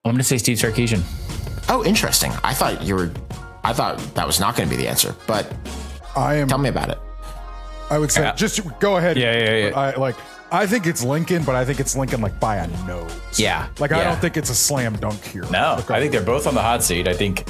I'm going to say Steve Sarkisian. Oh, interesting. I thought that was not going to be the answer, but tell me about it. I would say just go ahead. Yeah. I think it's Lincoln, but I think it's Lincoln like by a nose. Yeah. I don't think it's a slam dunk here. No, I think they're both on the hot seat. I think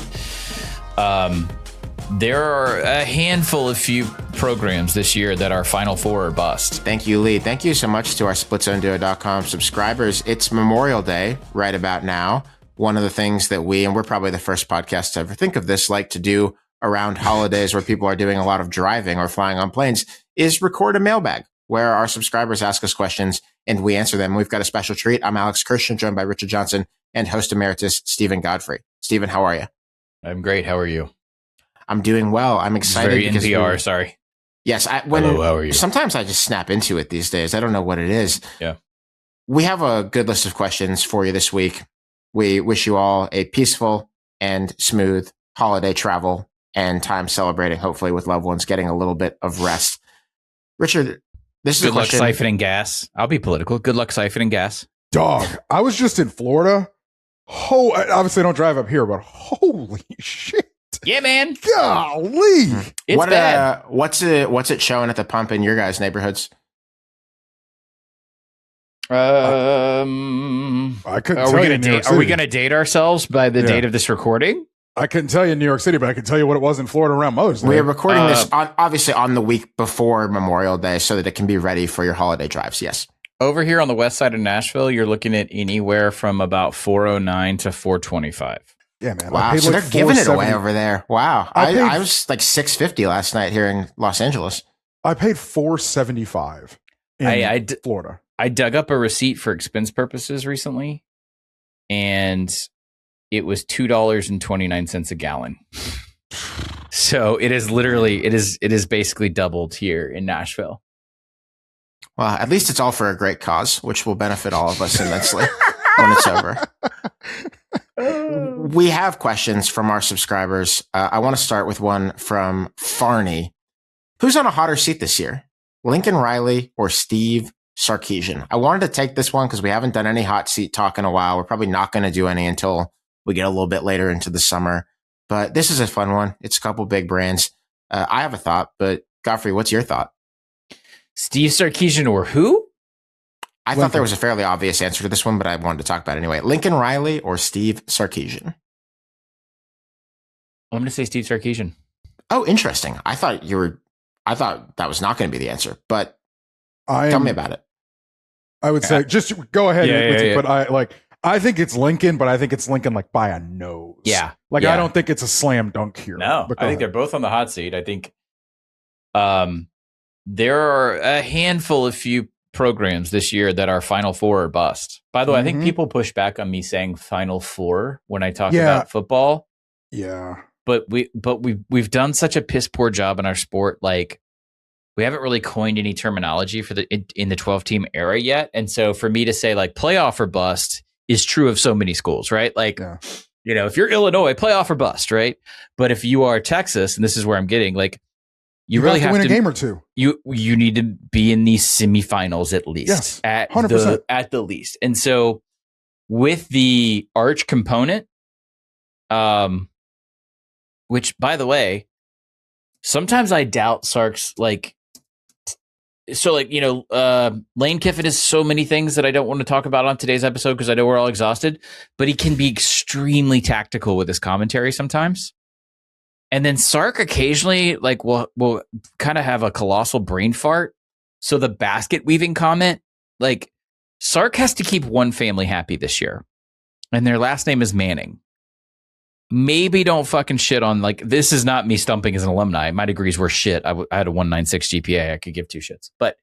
there are a handful of few programs this year that are Final Four or bust. Thank you, Lee. Thank you so much to our SplitZoneDuo.com subscribers. It's Memorial Day right about now. One of the things that we're probably the first podcast to ever think of this, like to do around holidays where people are doing a lot of driving or flying on planes, is record a mailbag where our subscribers ask us questions and we answer them. We've got a special treat. I'm Alex Kirshen, joined by Richard Johnson and host emeritus Stephen Godfrey. Stephen, how are you? I'm great. How are you? I'm doing well. I'm excited. Very NPR, sorry. Yes. Hello, how are you? Sometimes I just snap into it these days. I don't know what it is. Yeah. We have a good list of questions for you this week. We wish you all a peaceful and smooth holiday travel and time celebrating, hopefully with loved ones, getting a little bit of rest. Richard, this is a question. Good luck siphoning gas. I'll be political. Good luck siphoning gas. Dog, I was just in Florida. Obviously I don't drive up here, but holy shit. Yeah, man. Golly. It's bad. What's it showing at the pump in your guys' neighborhoods? I couldn't tell you in New York City. Are we going to date ourselves by the date of this recording? I couldn't tell you in New York City, but I can tell you what it was in Florida around Mother's Day. We are recording this obviously on the week before Memorial Day so that it can be ready for your holiday drives. Yes. Over here on the west side of Nashville, you're looking at anywhere from about 409 to 425. Yeah, man. Wow. So they're giving it away over there. Wow. I was like $6.50 last night here in Los Angeles. I paid $4.75 in Florida. I dug up a receipt for expense purposes recently, and it was $2.29 a gallon. So it is literally, it is basically doubled here in Nashville. Well, at least it's all for a great cause, which will benefit all of us immensely when it's over. We have questions from our subscribers. I want to start with one from Farney. Who's on a hotter seat this year? Lincoln Riley or Steve Sarkisian? I wanted to take this one because we haven't done any hot seat talk in a while. We're probably not going to do any until we get a little bit later into the summer. But this is a fun one. It's a couple big brands. I have a thought, but Godfrey, what's your thought? Steve Sarkisian or who? I thought there was a fairly obvious answer to this one, but I wanted to talk about it anyway. Lincoln Riley or Steve Sarkisian? I'm going to say Steve Sarkisian. Oh, interesting. I thought that was not going to be the answer, but tell me about it. I would say just go ahead. But I think it's Lincoln, but I think it's Lincoln like by a nose. Yeah. I don't think it's a slam dunk here. No, I think they're both on the hot seat. I think there are a handful of few programs this year that are Final Four or bust. By the way, I think people push back on me saying Final Four when I talk about football. Yeah. But we've done such a piss poor job in our sport. Like, we haven't really coined any terminology for in the 12-team era yet. And so for me to say like playoff or bust is true of so many schools, right? Like, if you're Illinois, playoff or bust, right? But if you are Texas, and this is where I'm getting, like, you really have to win a game or two. You need to be in these semifinals at least. Yes, at 100%. At the least. And so with the arch component, which, by the way, sometimes I doubt Sark's Lane Kiffin is so many things that I don't want to talk about on today's episode because I know we're all exhausted, but he can be extremely tactical with his commentary sometimes. And then Sark occasionally will kind of have a colossal brain fart. So the basket weaving comment, like, Sark has to keep one family happy this year, and their last name is Manning. Maybe don't fucking shit on, this is not me stumping as an alumni. My degrees were shit. I had a 1.96 GPA. I could give two shits. But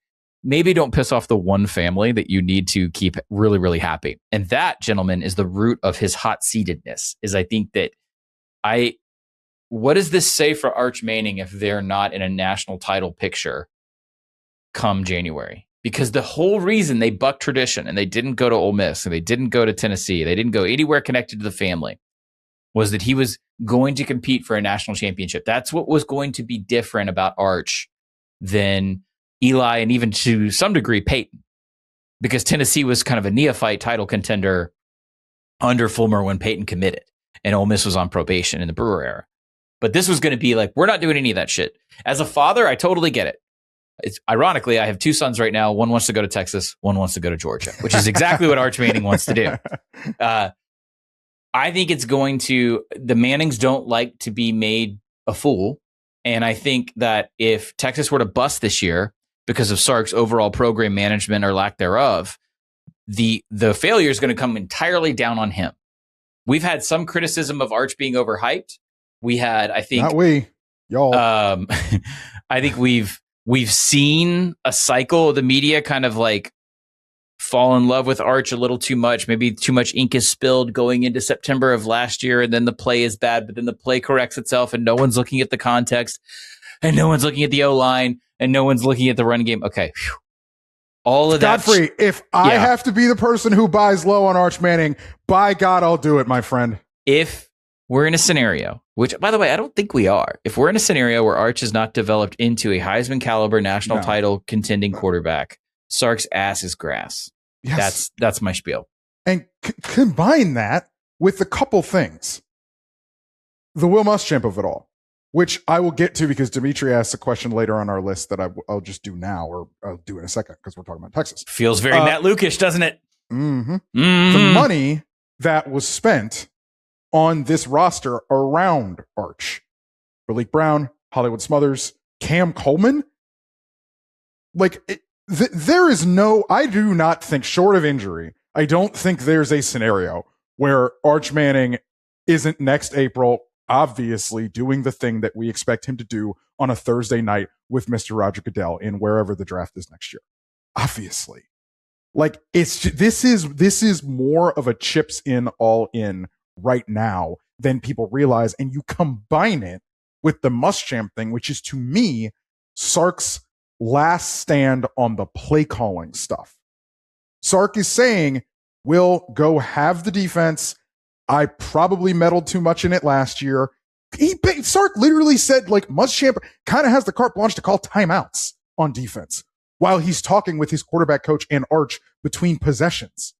maybe don't piss off the one family that you need to keep really, really happy. And that, gentlemen, is the root of his hot-seatedness, is I think that what does this say for Arch Manning if they're not in a national title picture come January? Because the whole reason they bucked tradition and they didn't go to Ole Miss and they didn't go to Tennessee, they didn't go anywhere connected to the family, was that he was going to compete for a national championship. That's what was going to be different about Arch than Eli and even to some degree Peyton, because Tennessee was kind of a neophyte title contender under Fulmer when Peyton committed and Ole Miss was on probation in the Brewer era. But this was going to be like, we're not doing any of that shit. As a father, I totally get it. It's ironically, I have 2 sons right now. One wants to go to Texas. One wants to go to Georgia, which is exactly what Arch Manning wants to do. I think it's going to, the Mannings don't like to be made a fool. And I think that if Texas were to bust this year because of Sark's overall program management or lack thereof, the failure is going to come entirely down on him. We've had some criticism of Arch being overhyped. We had, I think, not we, y'all. I think we've seen a cycle of the media kind of like fall in love with Arch a little too much. Maybe too much ink is spilled going into September of last year, and then the play is bad, but then the play corrects itself, and no one's looking at the context, and no one's looking at the O-line, and no one's looking at the run game. Okay. Whew. All of that. Godfrey, if I have to be the person who buys low on Arch Manning, by God, I'll do it, my friend. If we're in a scenario, which, by the way, I don't think we are. If we're in a scenario where Arch is not developed into a Heisman caliber national title contending quarterback, Sark's ass is grass. Yes. That's my spiel. And combine that with a couple things. The Will Muschamp of it all, which I will get to because Dimitri asked a question later on our list that I'll just do now, or I'll do in a second because we're talking about Texas. Feels very Matt Lukish, doesn't it? Mm-hmm. The money that was spent on this roster around Arch, Malik Brown, Hollywood Smothers, Cam Coleman, there is no, I do not think, short of injury, I don't think there's a scenario where Arch Manning isn't next April, obviously doing the thing that we expect him to do on a Thursday night with Mr. Roger Goodell in wherever the draft is next year. Obviously. This is more of a chips in, all in right now than people realize. And you combine it with the Muschamp thing, which is, to me, Sark's last stand on the play calling stuff. Sark is saying, we'll go have the defense. I probably meddled too much in it last year. Sark literally said, Muschamp kind of has the carte blanche to call timeouts on defense while he's talking with his quarterback coach and Arch between possessions.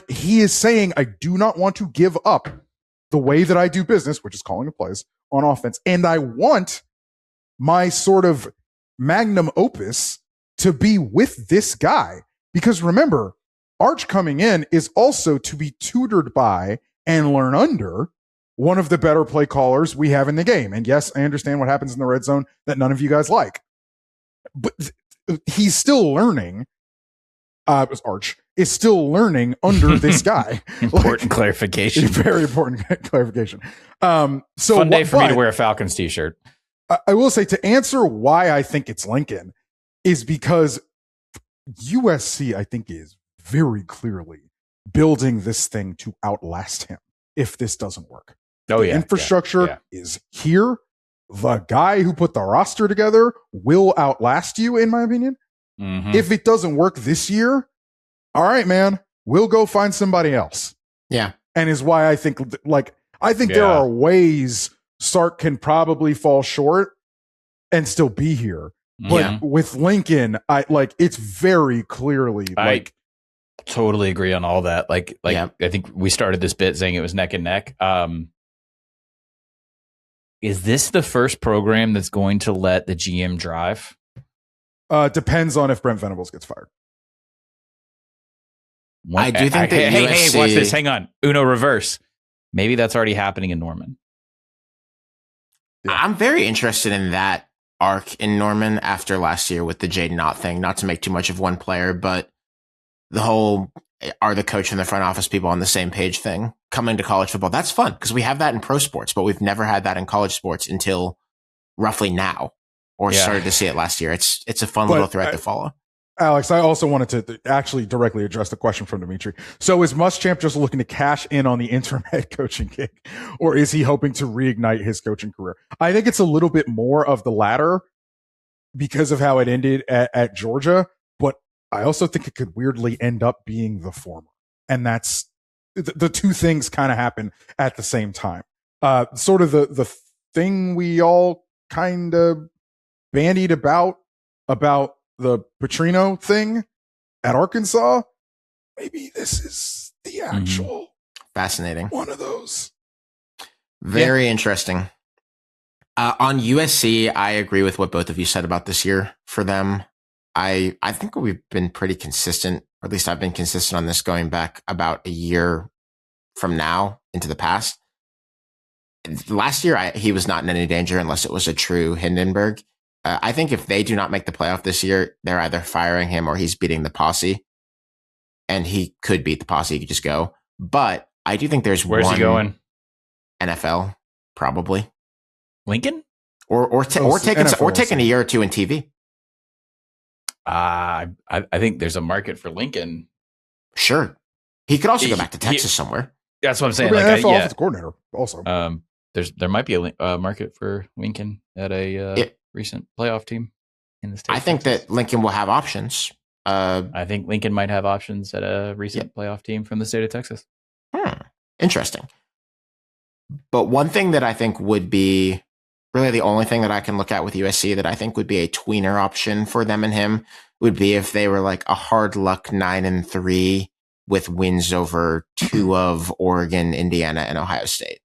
He is saying, I do not want to give up the way that I do business, which is calling the plays on offense. And I want my sort of magnum opus to be with this guy. Because remember, Arch coming in is also to be tutored by and learn under one of the better play callers we have in the game. And yes, I understand what happens in the red zone that none of you guys like. But he's still learning. Arch is still learning under this guy. Important clarification. Very important clarification. So fun day for me to wear a Falcons t-shirt. I will say, to answer why I think it's Lincoln is because USC, I think, is very clearly building this thing to outlast him if this doesn't work. The infrastructure is here. The guy who put the roster together will outlast you, in my opinion. Mm-hmm. If it doesn't work this year, all right, man, we'll go find somebody else. Yeah. And is why I think, there are ways Sark can probably fall short and still be here. But with Lincoln, it's very clearly I totally agree on all that. I think we started this bit saying it was neck and neck. Is this the first program that's going to let the GM drive? Depends on if Brent Venables gets fired. I do think that hey, watch this. Hang on. Uno reverse. Maybe that's already happening in Norman. Yeah. I'm very interested in that arc in Norman after last year with the Jaden Ott thing. Not to make too much of one player, but the whole are the coach and the front office people on the same page thing coming to college football. That's fun because we have that in pro sports, but we've never had that in college sports until roughly now, or started to see it last year. It's a fun little thread to follow. Alex, I also wanted to actually directly address the question from Dimitri. So is Muschamp just looking to cash in on the interim head coaching gig, or is he hoping to reignite his coaching career? I think it's a little bit more of the latter because of how it ended at Georgia, but I also think it could weirdly end up being the former. And that's the two things kind of happen at the same time. Sort of the thing we all kind of bandied about the Petrino thing at Arkansas, maybe this is the actual Fascinating. One of those. Very interesting. On USC, I agree with what both of you said about this year for them. I think we've been pretty consistent, or at least I've been consistent on this going back about a year from now into the past. Last year, he was not in any danger unless it was a true Hindenburg. I think if they do not make the playoff this year, they're either firing him or he's beating the posse. And he could beat the posse. He could just go. But I do think there's Where's he going? NFL, probably. Lincoln? Or taking a year or two in TV. I think there's a market for Lincoln. Sure. He could also go back to Texas somewhere. That's what I'm saying. Like, NFL offensive coordinator also. There might be a market for Lincoln at a recent playoff team in the state. I think that Lincoln will have options. I think Lincoln might have options at a recent playoff team from the state of Texas. Interesting. But one thing that I think would be really the only thing that I can look at with USC that I think would be a tweener option for them and him would be if they were like a hard luck 9-3 with wins over two of Oregon, Indiana, and Ohio State.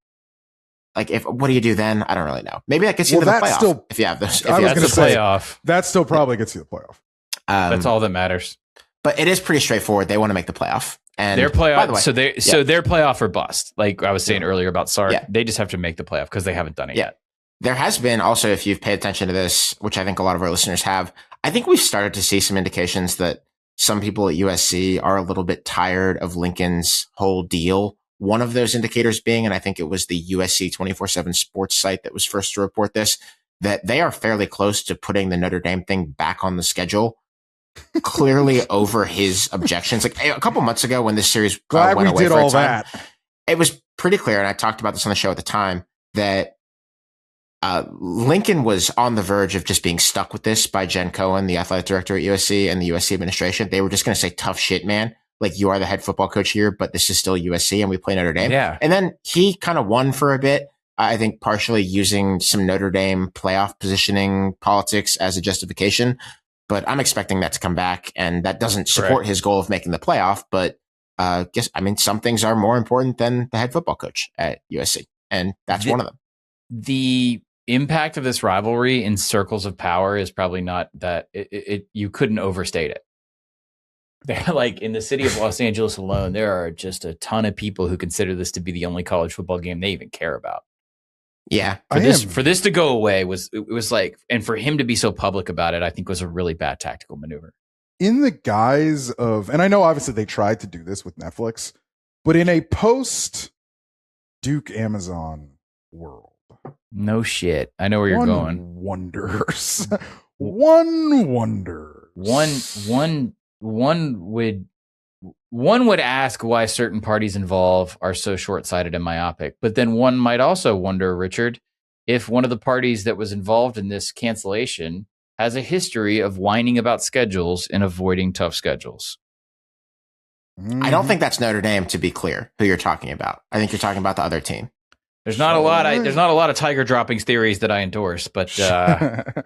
Like, what do you do then? I don't really know. Maybe that gets you to the playoff. Still, if you have those, I was going to say playoff. That still probably gets you the playoff. That's all that matters. But it is pretty straightforward. They want to make the playoff. And their playoff, by the way, so their playoff or bust. Like I was saying earlier about Sark, Yeah. they just have to make the playoff because they haven't done it yet. There has been also, if you've paid attention to this, which I think a lot of our listeners have, I think we've started to see some indications that some people at USC are a little bit tired of Lincoln's whole deal. One of those indicators being, and I think it was the USC 24/7 sports site that was first to report this, that they are fairly close to putting the Notre Dame thing back on the schedule. Clearly over his objections. Like a couple months ago when this series Glad went we away did for all a time, that. it was pretty clear, and I talked about this on the show at the time, that Lincoln was on the verge of just being stuck with this by Jen Cohen, the athletic director at USC, and the USC administration. They were just going to say, tough shit, man. Like, you are the head football coach here, but this is still USC and we play Notre Dame. Yeah. And then he kind of won for a bit. I think partially using some Notre Dame playoff positioning politics as a justification. But I'm expecting that to come back, and that doesn't support his goal of making the playoff. But some things are more important than the head football coach at USC, and that's one of them. The impact of this rivalry in circles of power is probably not that you couldn't overstate it. They're like in the city of Los Angeles alone, there are just a ton of people who consider this to be the only college football game they even care about. Yeah. For this to go away was like, and for him to be so public about it, I think was a really bad tactical maneuver. In the guise of, and I know obviously they tried to do this with Netflix, but in a post Duke Amazon world. No shit. I know where you're going. Wonders. One would ask why certain parties involved are so short-sighted and myopic, but then one might also wonder, Richard, if one of the parties that was involved in this cancellation has a history of whining about schedules and avoiding tough schedules. I don't think that's Notre Dame, to be clear, who you're talking about. I think you're talking about the other team. There's not a lot of tiger droppings theories that I endorse, but the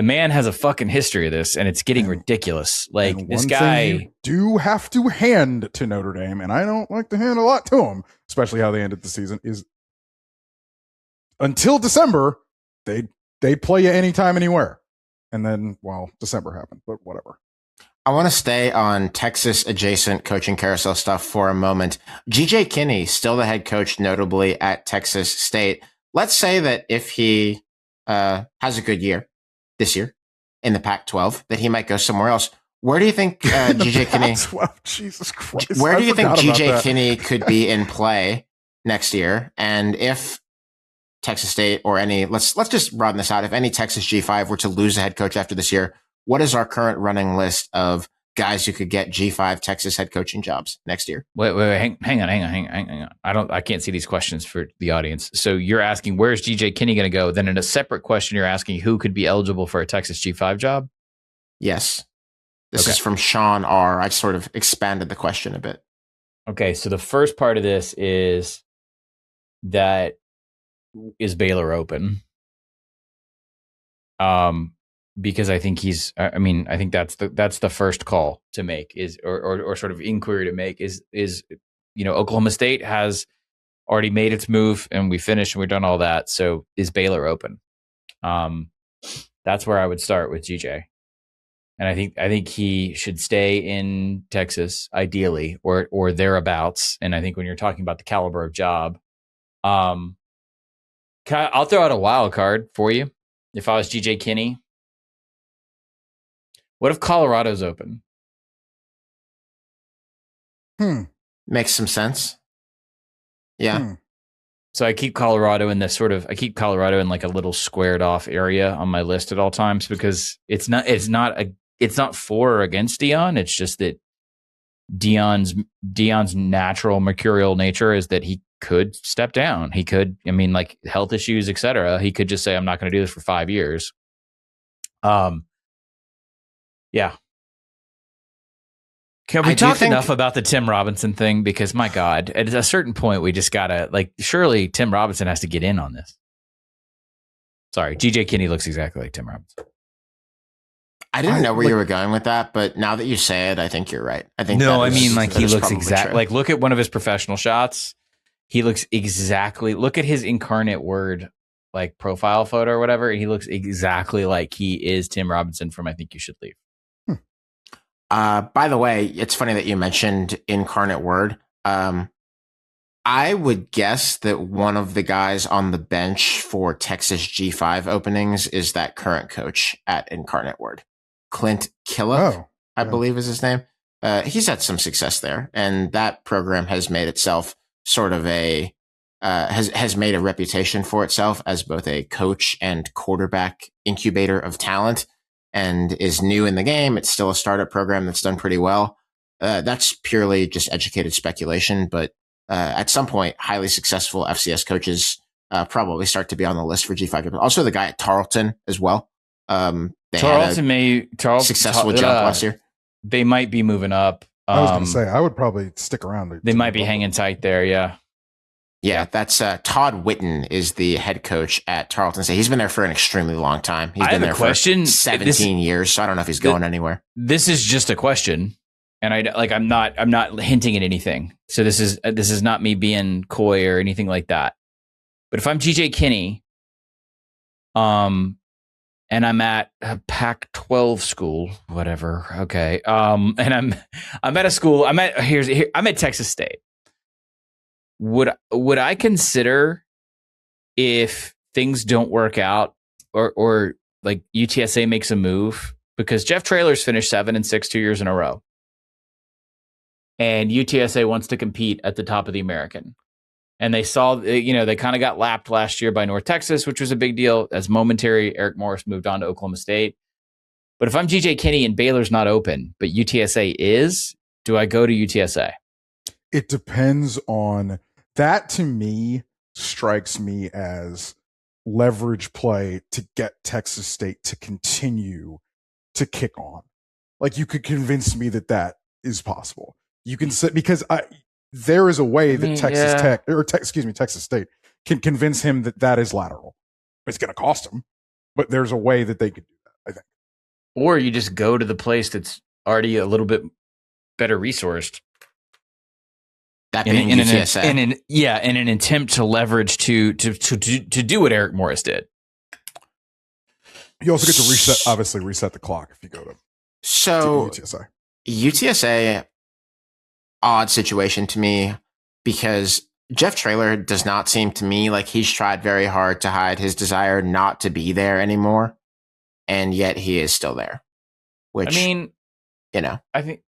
man has a fucking history of this, and it's getting ridiculous. Like, this guy, you do have to hand to Notre Dame, and I don't like to hand a lot to them, especially how they ended the season, is until December, they play you anytime, anywhere. And then, well, December happened, but whatever. I want to stay on Texas adjacent coaching carousel stuff for a moment. GJ Kinne, still the head coach, notably at Texas State. Let's say that if he has a good year this year in the Pac-12, that he might go somewhere else. Where do you think GJ Kinne? Jesus Christ! Where do you think GJ Kinne could be in play next year? And if Texas State or any, let's just run this out. If any Texas G5 were to lose a head coach after this year, what is our current running list of guys who could get G5 Texas head coaching jobs next year? Wait, hang on. I can't see these questions for the audience. So you're asking, where's GJ Kinne going to go? Then in a separate question, you're asking who could be eligible for a Texas G5 job? Yes. This is from Sean R. I sort of expanded the question a bit. Okay. So the first part of this is Baylor open? Because I think I think that's the first call to make or sort of inquiry to make is Oklahoma State has already made its move, and we finished, and we've done all that. So is Baylor open? That's where I would start with GJ. And I think he should stay in Texas, ideally, or thereabouts. And I think when you're talking about the caliber of job, I'll throw out a wild card for you. If I was GJ Kinne, what if Colorado's open? Makes some sense. Yeah. So I keep Colorado in like a little squared off area on my list at all times, because it's not for or against Deion. It's just that Deion's natural mercurial nature is that he could step down. He could, like health issues, etc. He could just say, I'm not going to do this for 5 years. Yeah. Can we talk enough about the Tim Robinson thing? Because my God, at a certain point, we just gotta surely Tim Robinson has to get in on this. Sorry, GJ Kinne looks exactly like Tim Robinson. I didn't know where you were going with that, but now that you say it, I think you're right. I think he looks exactly like, look at one of his professional shots. He looks exactly, look at his Incarnate Word profile photo or whatever, and he looks exactly like he is Tim Robinson from I Think You Should Leave. By the way, it's funny that you mentioned Incarnate Word. I would guess that one of the guys on the bench for Texas G5 openings is that current coach at Incarnate Word. Clint Killick, I believe is his name. He's had some success there, and that program has made itself sort of has made a reputation for itself as both a coach and quarterback incubator of talent, and is new in the game. It's still a startup program that's done pretty well. That's purely just educated speculation, but at some point, highly successful FCS coaches probably start to be on the list for G5. Also, the guy at Tarleton as well. Successful jump last year. They might be moving up. I was going to say, I would probably stick around. They might be hanging tight there, yeah. Yeah, that's Todd Whitten is the head coach at Tarleton State. He's been there for an extremely long time. He's been there for 17 years, so I don't know if he's going anywhere. This is just a question, and I'm not hinting at anything. So this is not me being coy or anything like that. But if I'm GJ Kinne, and I'm at a Pac-12 school, whatever, okay, and I'm at a school. I'm at Texas State. Would I consider, if things don't work out or UTSA makes a move, because Jeff Traylor's finished 7-6 2 years in a row, and UTSA wants to compete at the top of the American, and they saw, they kind of got lapped last year by North Texas, which was a big deal. As momentary, Eric Morris moved on to Oklahoma State. But if I'm GJ Kinne and Baylor's not open, but UTSA is, do I go to UTSA? It depends on that. To me, strikes me as leverage play to get Texas State to continue to kick on. You could convince me that is possible. You can say, because there is a way that Texas State can convince him that is lateral. It's going to cost him, but there's a way that they could do that, I think. Or you just go to the place that's already a little bit better resourced. That being UTSA. In an attempt to leverage to do what Eric Morris did. You also get to reset the clock if you go to UTSA. UTSA, odd situation to me, because Jeff Traylor does not seem to me like he's tried very hard to hide his desire not to be there anymore, and yet he is still there. Which, I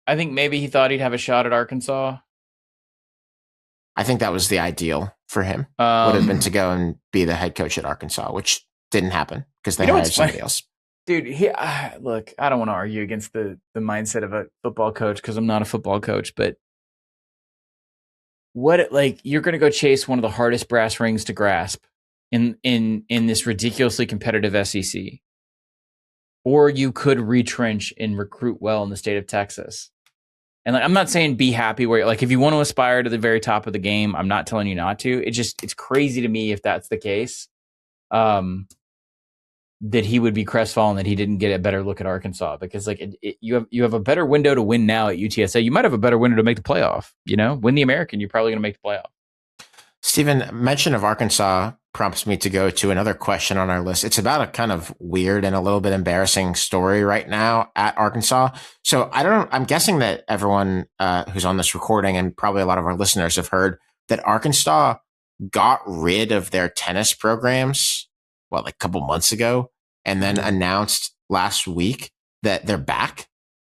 think maybe he thought he'd have a shot at Arkansas. I think that was the ideal for him. Would have been to go and be the head coach at Arkansas, which didn't happen because they hired somebody else. Dude, look, I don't want to argue against the mindset of a football coach because I'm not a football coach, but you're going to go chase one of the hardest brass rings to grasp in this ridiculously competitive SEC, or you could retrench and recruit well in the state of Texas. And I'm not saying be happy where if you want to aspire to the very top of the game, I'm not telling you not to. It's crazy to me if that's the case. that he would be crestfallen that he didn't get a better look at Arkansas, because like you have a better window to win now at UTSA. You might have a better window to make the playoff. Win the American, you're probably going to make the playoff. Stephen, mention of Arkansas prompts me to go to another question on our list. It's about a kind of weird and a little bit embarrassing story right now at Arkansas. So I'm guessing that everyone who's on this recording and probably a lot of our listeners have heard that Arkansas got rid of their tennis programs, like a couple months ago, and then announced last week that they're back.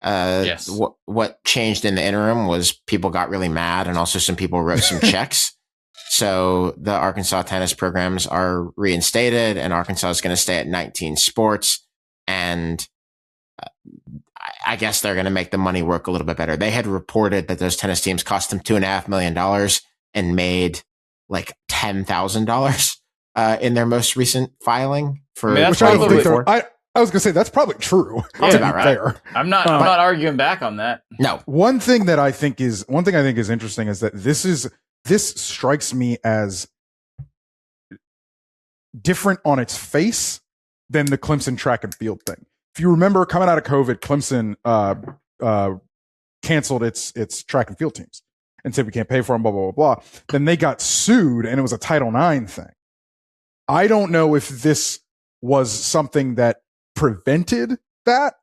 Yes. What changed in the interim was people got really mad, and also some people wrote some checks. So the Arkansas tennis programs are reinstated, and Arkansas is going to stay at 19 sports. And I guess they're going to make the money work a little bit better. They had reported that those tennis teams cost them $2.5 million and made like $10,000 in their most recent filing. Which I was going to say that's probably true. That's about right. Fair. I'm not arguing back on that. No. One thing I think is interesting is that this strikes me as different on its face than the Clemson track and field thing. If you remember, coming out of COVID, Clemson canceled its track and field teams and said we can't pay for them, blah, blah, blah, blah. Then they got sued, and it was a Title IX thing. I don't know if this was something that prevented that,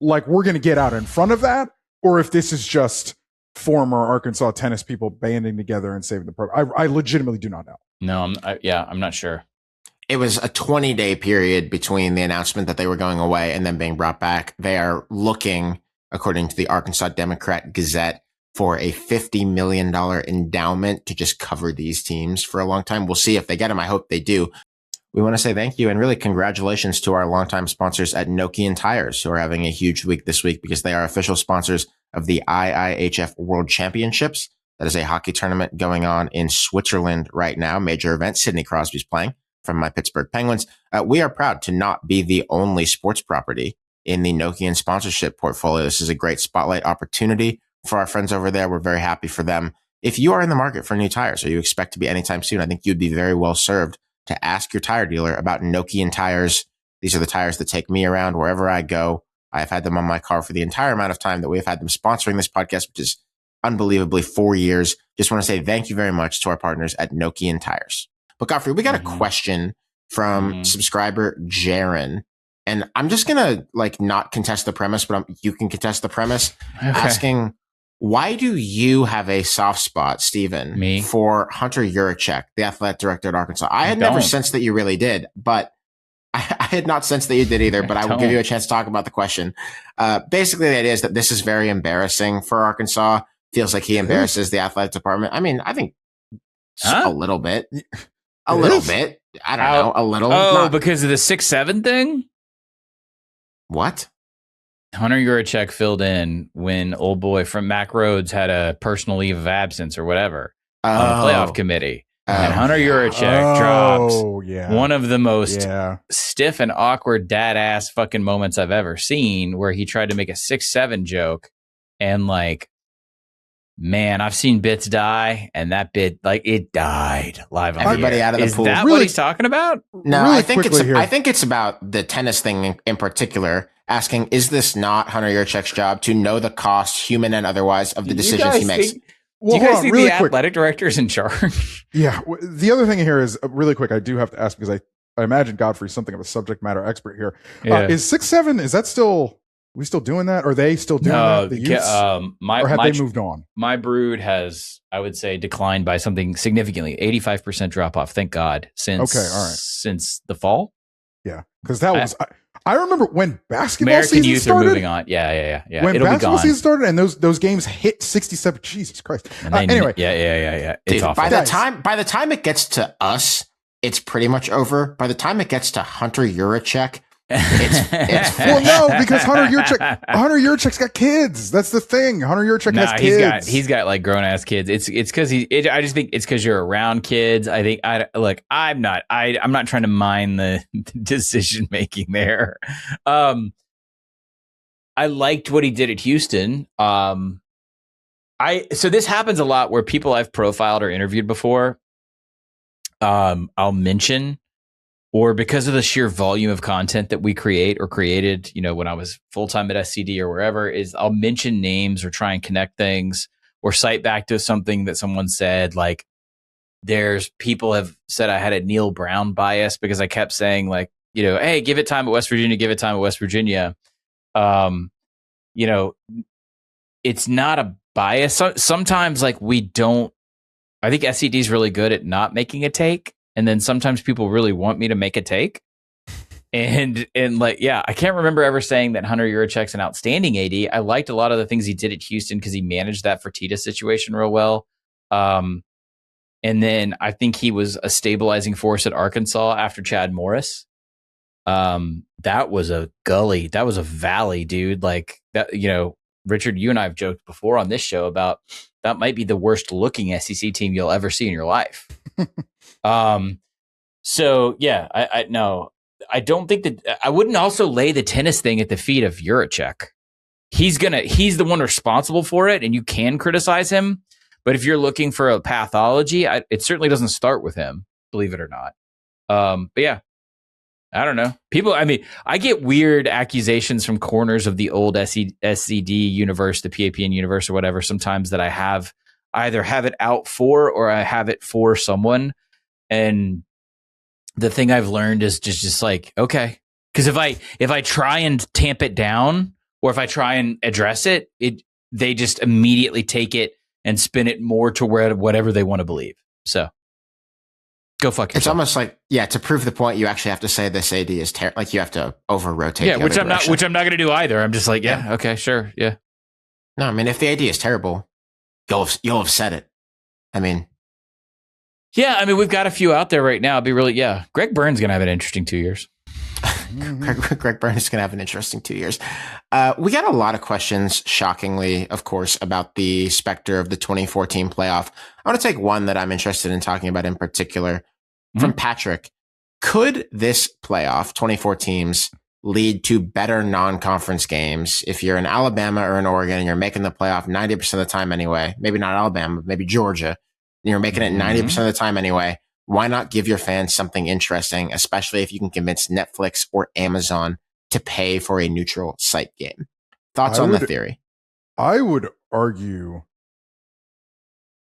like we're going to get out in front of that, or if this is just former Arkansas tennis people banding together and saving the program. I legitimately do not know. No, I'm not sure. It was a 20-day period between the announcement that they were going away and then being brought back. They are looking, according to the Arkansas Democrat Gazette, for a $50 million endowment to just cover these teams for a long time. We'll see if they get them. I hope they do. We want to say thank you and really congratulations to our longtime sponsors at Nokian Tires, who are having a huge week this week because they are official sponsors of the IIHF World Championships. That is a hockey tournament going on in Switzerland right now. Major event. Sidney Crosby's playing from my Pittsburgh Penguins. We are proud to not be the only sports property in the Nokian sponsorship portfolio. This is a great spotlight opportunity for our friends over there. We're very happy for them. If you are in the market for new tires, or you expect to be anytime soon, I think you'd be very well served to ask your tire dealer about Nokian tires. These are the tires that take me around wherever I go. I have had them on my car for the entire amount of time that we have had them sponsoring this podcast, which is unbelievably 4 years. Just want to say thank you very much to our partners at Nokian Tires. But Godfrey, we got a question from subscriber Jaron. And I'm just going to not contest the premise, but you can contest the premise. Okay. Asking, why do you have a soft spot, Stephen, for Hunter Yurachek, the athletic director at Arkansas? I had never sensed that you really did, but I had not sensed that you did either, but I will give you a chance to talk about the question. Basically, the idea is that this is very embarrassing for Arkansas. Feels like he embarrasses the athletic department. I mean, I think a little bit. A little bit. I don't know. A little. Oh, because of the 6'7" thing? What? Hunter Yurachek filled in when old boy from Mac Rhodes had a personal leave of absence or whatever on the playoff committee. And Hunter Yurachek drops one of the most stiff and awkward dad ass fucking moments I've ever seen, where he tried to make a 6'7" joke, and man, I've seen bits die, and that bit it died live on everybody the air. Out of the Is pool. that what he's talking about? No, really I think it's about the tennis thing in particular. Asking, is this not Hunter Yurachek's job to know the cost, human and otherwise, of the decisions he makes? Do you guys think the athletic director is in charge? Yeah. The other thing here is really quick. I do have to ask because I imagine Godfrey's something of a subject matter expert here. Yeah. Is 6'7"? Is that still? Are we still doing that? Are they still doing that? The youths? Or have they moved on? My brood has, I would say, declined by something significantly. 85% drop off. Thank God. Since the fall. Yeah, because that was. I remember when basketball American season youth started. Are moving on. Yeah. When it'll basketball be gone. season started and those games hit 67. Jesus Christ. Anyway. Yeah. It's Dude, awful. By the time it gets to us, it's pretty much over. By the time it gets to Hunter Yurachek, it's well, no, because Hunter Yurachek's got kids. That's the thing. Hunter Yurachek has kids. He's got grown ass kids. It's because I just think it's because you're around kids. I think I'm not trying to mind the decision making there. I liked what he did at Houston. So this happens a lot where people I've profiled or interviewed before, I'll mention or because of the sheer volume of content that we create or created, when I was full-time at SCD or wherever, is I'll mention names or try and connect things or cite back to something that someone said. Like, there's people have said I had a Neil Brown bias because I kept saying, like, hey, give it time at West Virginia, give it time at West Virginia. It's not a bias. Sometimes, like, we don't, I think SCD is really good at not making a take. And then sometimes people really want me to make a take. And like, yeah, I can't remember ever saying that Hunter Yurachek's an outstanding AD. I liked a lot of the things he did at Houston because he managed that Fertitta situation real well. And then I think he was a stabilizing force at Arkansas after Chad Morris. That was a gully. That was a valley, dude. Like that, Richard, you and I have joked before on this show about that might be the worst looking SEC team you'll ever see in your life. So yeah, I no, I don't think that I wouldn't also lay the tennis thing at the feet of Yurachek. He's the one responsible for it, and you can criticize him. But if you're looking for a pathology, it certainly doesn't start with him, believe it or not. But yeah, I don't know. People, I mean, I get weird accusations from corners of the old SCD universe, the PAPN universe or whatever, sometimes that I either have it out for or I have it for someone. And the thing I've learned is just like, okay. Because if I try and tamp it down or if I try and address it, they just immediately take it and spin it more to whatever they want to believe. So go fuck yourself. It's almost like, to prove the point, you actually have to say this AD is terrible. Like you have to over rotate. Yeah, which I'm not going to do either. I'm just like, yeah, okay, sure, yeah. No, I mean, if the AD is terrible, you'll have said it. I mean, yeah, I mean, we've got a few out there right now. It'd be really, Greg Byrne's going to have an interesting 2 years. Greg Byrne is going to have an interesting 2 years. We got a lot of questions, shockingly, of course, about the specter of the 2014 playoff. I want to take one that I'm interested in talking about in particular from Patrick. Could this playoff, 24 teams, lead to better non-conference games if you're in Alabama or in Oregon and you're making the playoff 90% of the time anyway? Maybe not Alabama, maybe Georgia. And you're making it 90% of the time anyway. Why not give your fans something interesting, especially if you can convince Netflix or Amazon to pay for a neutral site game? Thoughts on the theory? I would argue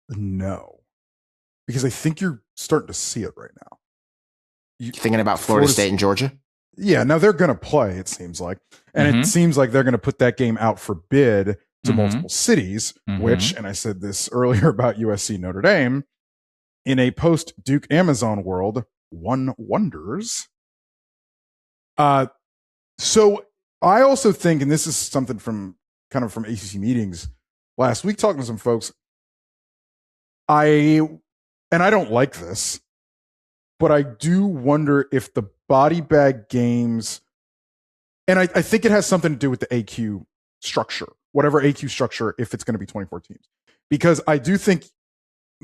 no, because I think you're starting to see it right now. You thinking about Florida State and Georgia? Yeah, now they're going to play, it seems like. And it seems like they're going to put that game out for bid to multiple cities, which, and I said this earlier about USC Notre Dame, in a post-Duke Amazon world, one wonders. So I also think, and this is something from ACC meetings last week, talking to some folks, I don't like this, but I do wonder if the body bag games, and I think it has something to do with the AQ structure, whatever AQ structure, if it's going to be 24 teams, because I do think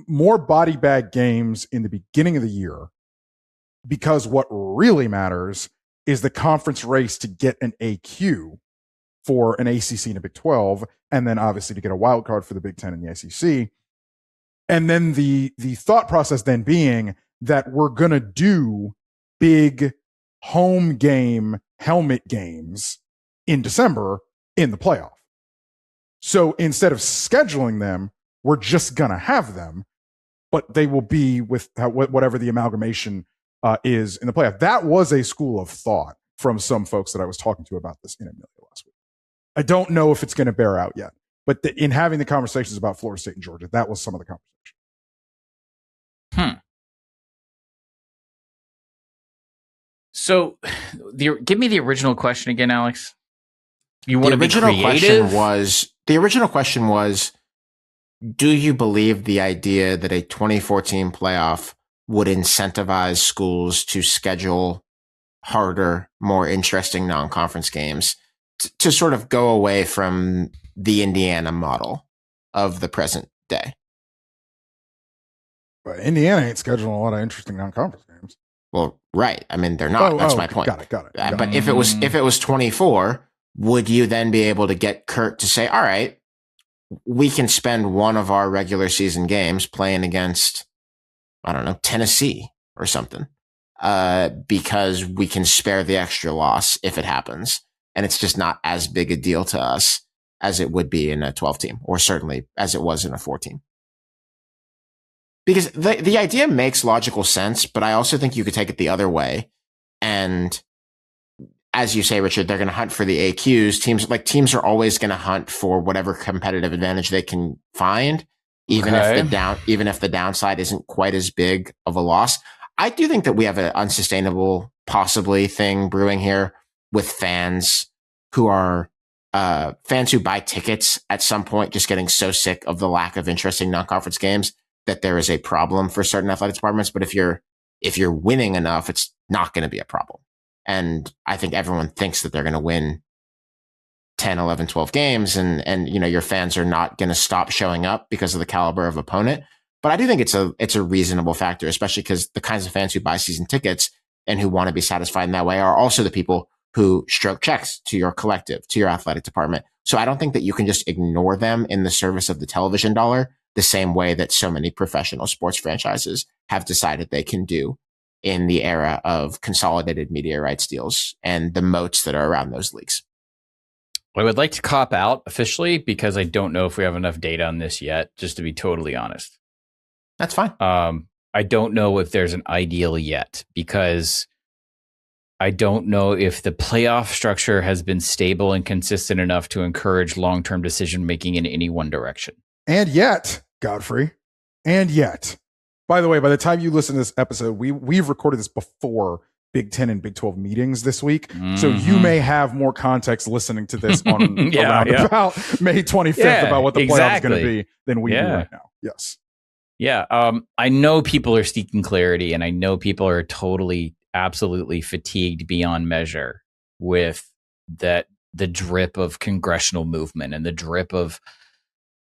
more body bag games in the beginning of the year, because what really matters is the conference race to get an AQ for an ACC and a Big 12, and then obviously to get a wild card for the Big 10 and the SEC. And then the thought process then being that we're going to do big home game helmet games in December in the playoff. So instead of scheduling them, we're just going to have them, but they will be with whatever the amalgamation is in the playoff. That was a school of thought from some folks that I was talking to about this in Amelia last week. I don't know if it's going to bear out yet, but in having the conversations about Florida State and Georgia, that was some of the conversation. So, give me the original question again, Alex. You want to be creative? The original question was, do you believe the idea that a 2014 playoff would incentivize schools to schedule harder, more interesting non-conference games to sort of go away from the Indiana model of the present day? But Indiana ain't scheduling a lot of interesting non-conference games. Well, right. I mean, they're not. That's my point. Got it. But if it was 24, would you then be able to get Kurt to say, all right, we can spend one of our regular season games playing against, I don't know, Tennessee or something. because we can spare the extra loss if it happens. And it's just not as big a deal to us as it would be in a 12 team, or certainly as it was in a 14. Because the idea makes logical sense, but I also think you could take it the other way. And as you say, Richard, they're going to hunt for the AQs. Teams are always going to hunt for whatever competitive advantage they can find, even if the downside isn't quite as big of a loss. I do think that we have an unsustainable, possibly, thing brewing here with fans who buy tickets at some point, just getting so sick of the lack of interesting non-conference games that there is a problem for certain athletic departments. But if you're winning enough, it's not going to be a problem. And I think everyone thinks that they're going to win 10, 11, 12 games. And your fans are not going to stop showing up because of the caliber of opponent. But I do think it's a reasonable factor, especially because the kinds of fans who buy season tickets and who want to be satisfied in that way are also the people who stroke checks to your collective, to your athletic department. So I don't think that you can just ignore them in the service of the television dollar the same way that so many professional sports franchises have decided they can do in the era of consolidated media rights deals and the moats that are around those leagues. I would like to cop out officially because I don't know if we have enough data on this yet, just to be totally honest. That's fine. I don't know if there's an ideal yet because I don't know if the playoff structure has been stable and consistent enough to encourage long-term decision-making in any one direction. And yet, Godfrey, by the way, by the time you listen to this episode, we've recorded this before Big 10 and Big 12 meetings this week. Mm-hmm. So you may have more context listening to this on about May 25th about what the playoff is going to be than we do right now. Yes. Yeah. I know people are seeking clarity, and I know people are totally, absolutely fatigued beyond measure with the drip of congressional movement and the drip of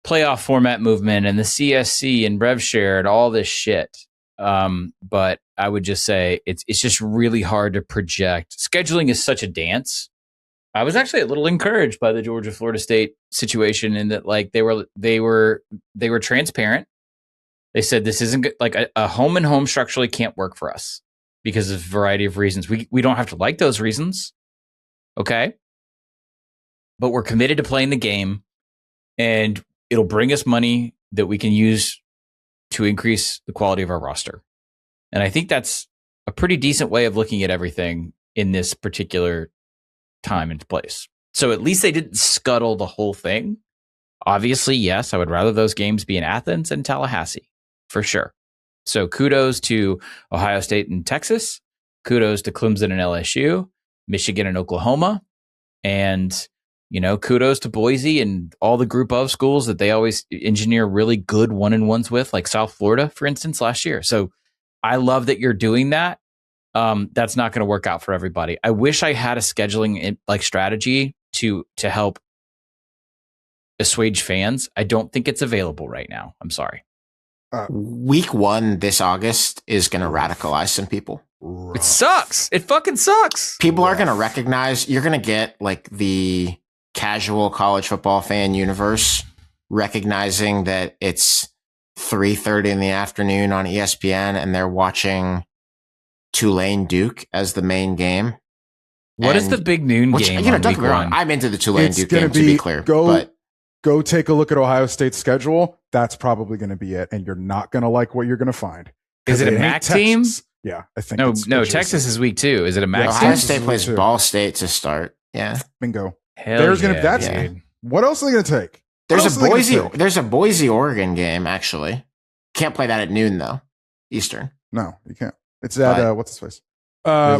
playoff format movement and the CSC and RevShare and all this shit. But I would just say it's just really hard to project. Scheduling is such a dance. I was actually a little encouraged by the Georgia-Florida State situation in that, like, they were transparent. They said this isn't good. Like a home and home structurally can't work for us because of a variety of reasons. We don't have to like those reasons. Okay. But we're committed to playing the game, and it'll bring us money that we can use to increase the quality of our roster. And I think that's a pretty decent way of looking at everything in this particular time and place. So at least they didn't scuttle the whole thing. Obviously, yes, I would rather those games be in Athens and Tallahassee, for sure. So kudos to Ohio State and Texas. Kudos to Clemson and LSU, Michigan and Oklahoma. And, kudos to Boise and all the group of schools that they always engineer really good 1-on-1s with, like South Florida, for instance, last year. So I love that you're doing that. That's not going to work out for everybody. I wish I had a scheduling strategy to help assuage fans. I don't think it's available right now. I'm sorry. Week 1 this August is going to radicalize some people. It sucks. It fucking sucks. People are going to recognize, you're going to get like the casual college football fan universe recognizing that it's 3:30 in the afternoon on ESPN and they're watching Tulane Duke as the main game. What is the big noon game? Don't get me wrong, I'm into the Tulane Duke game, to be clear. Go take a look at Ohio State's schedule. That's probably going to be it, and you're not going to like what you're going to find. Is it a MAC team? Yeah, I think. No. Texas is week 2. Is it a MAC team? Ohio State plays Ball State to start. Yeah, bingo. Dude. What else are they going to take? There's a Boise, Oregon game actually. Can't play that at noon though, Eastern. No, you can't. It's at what's his face?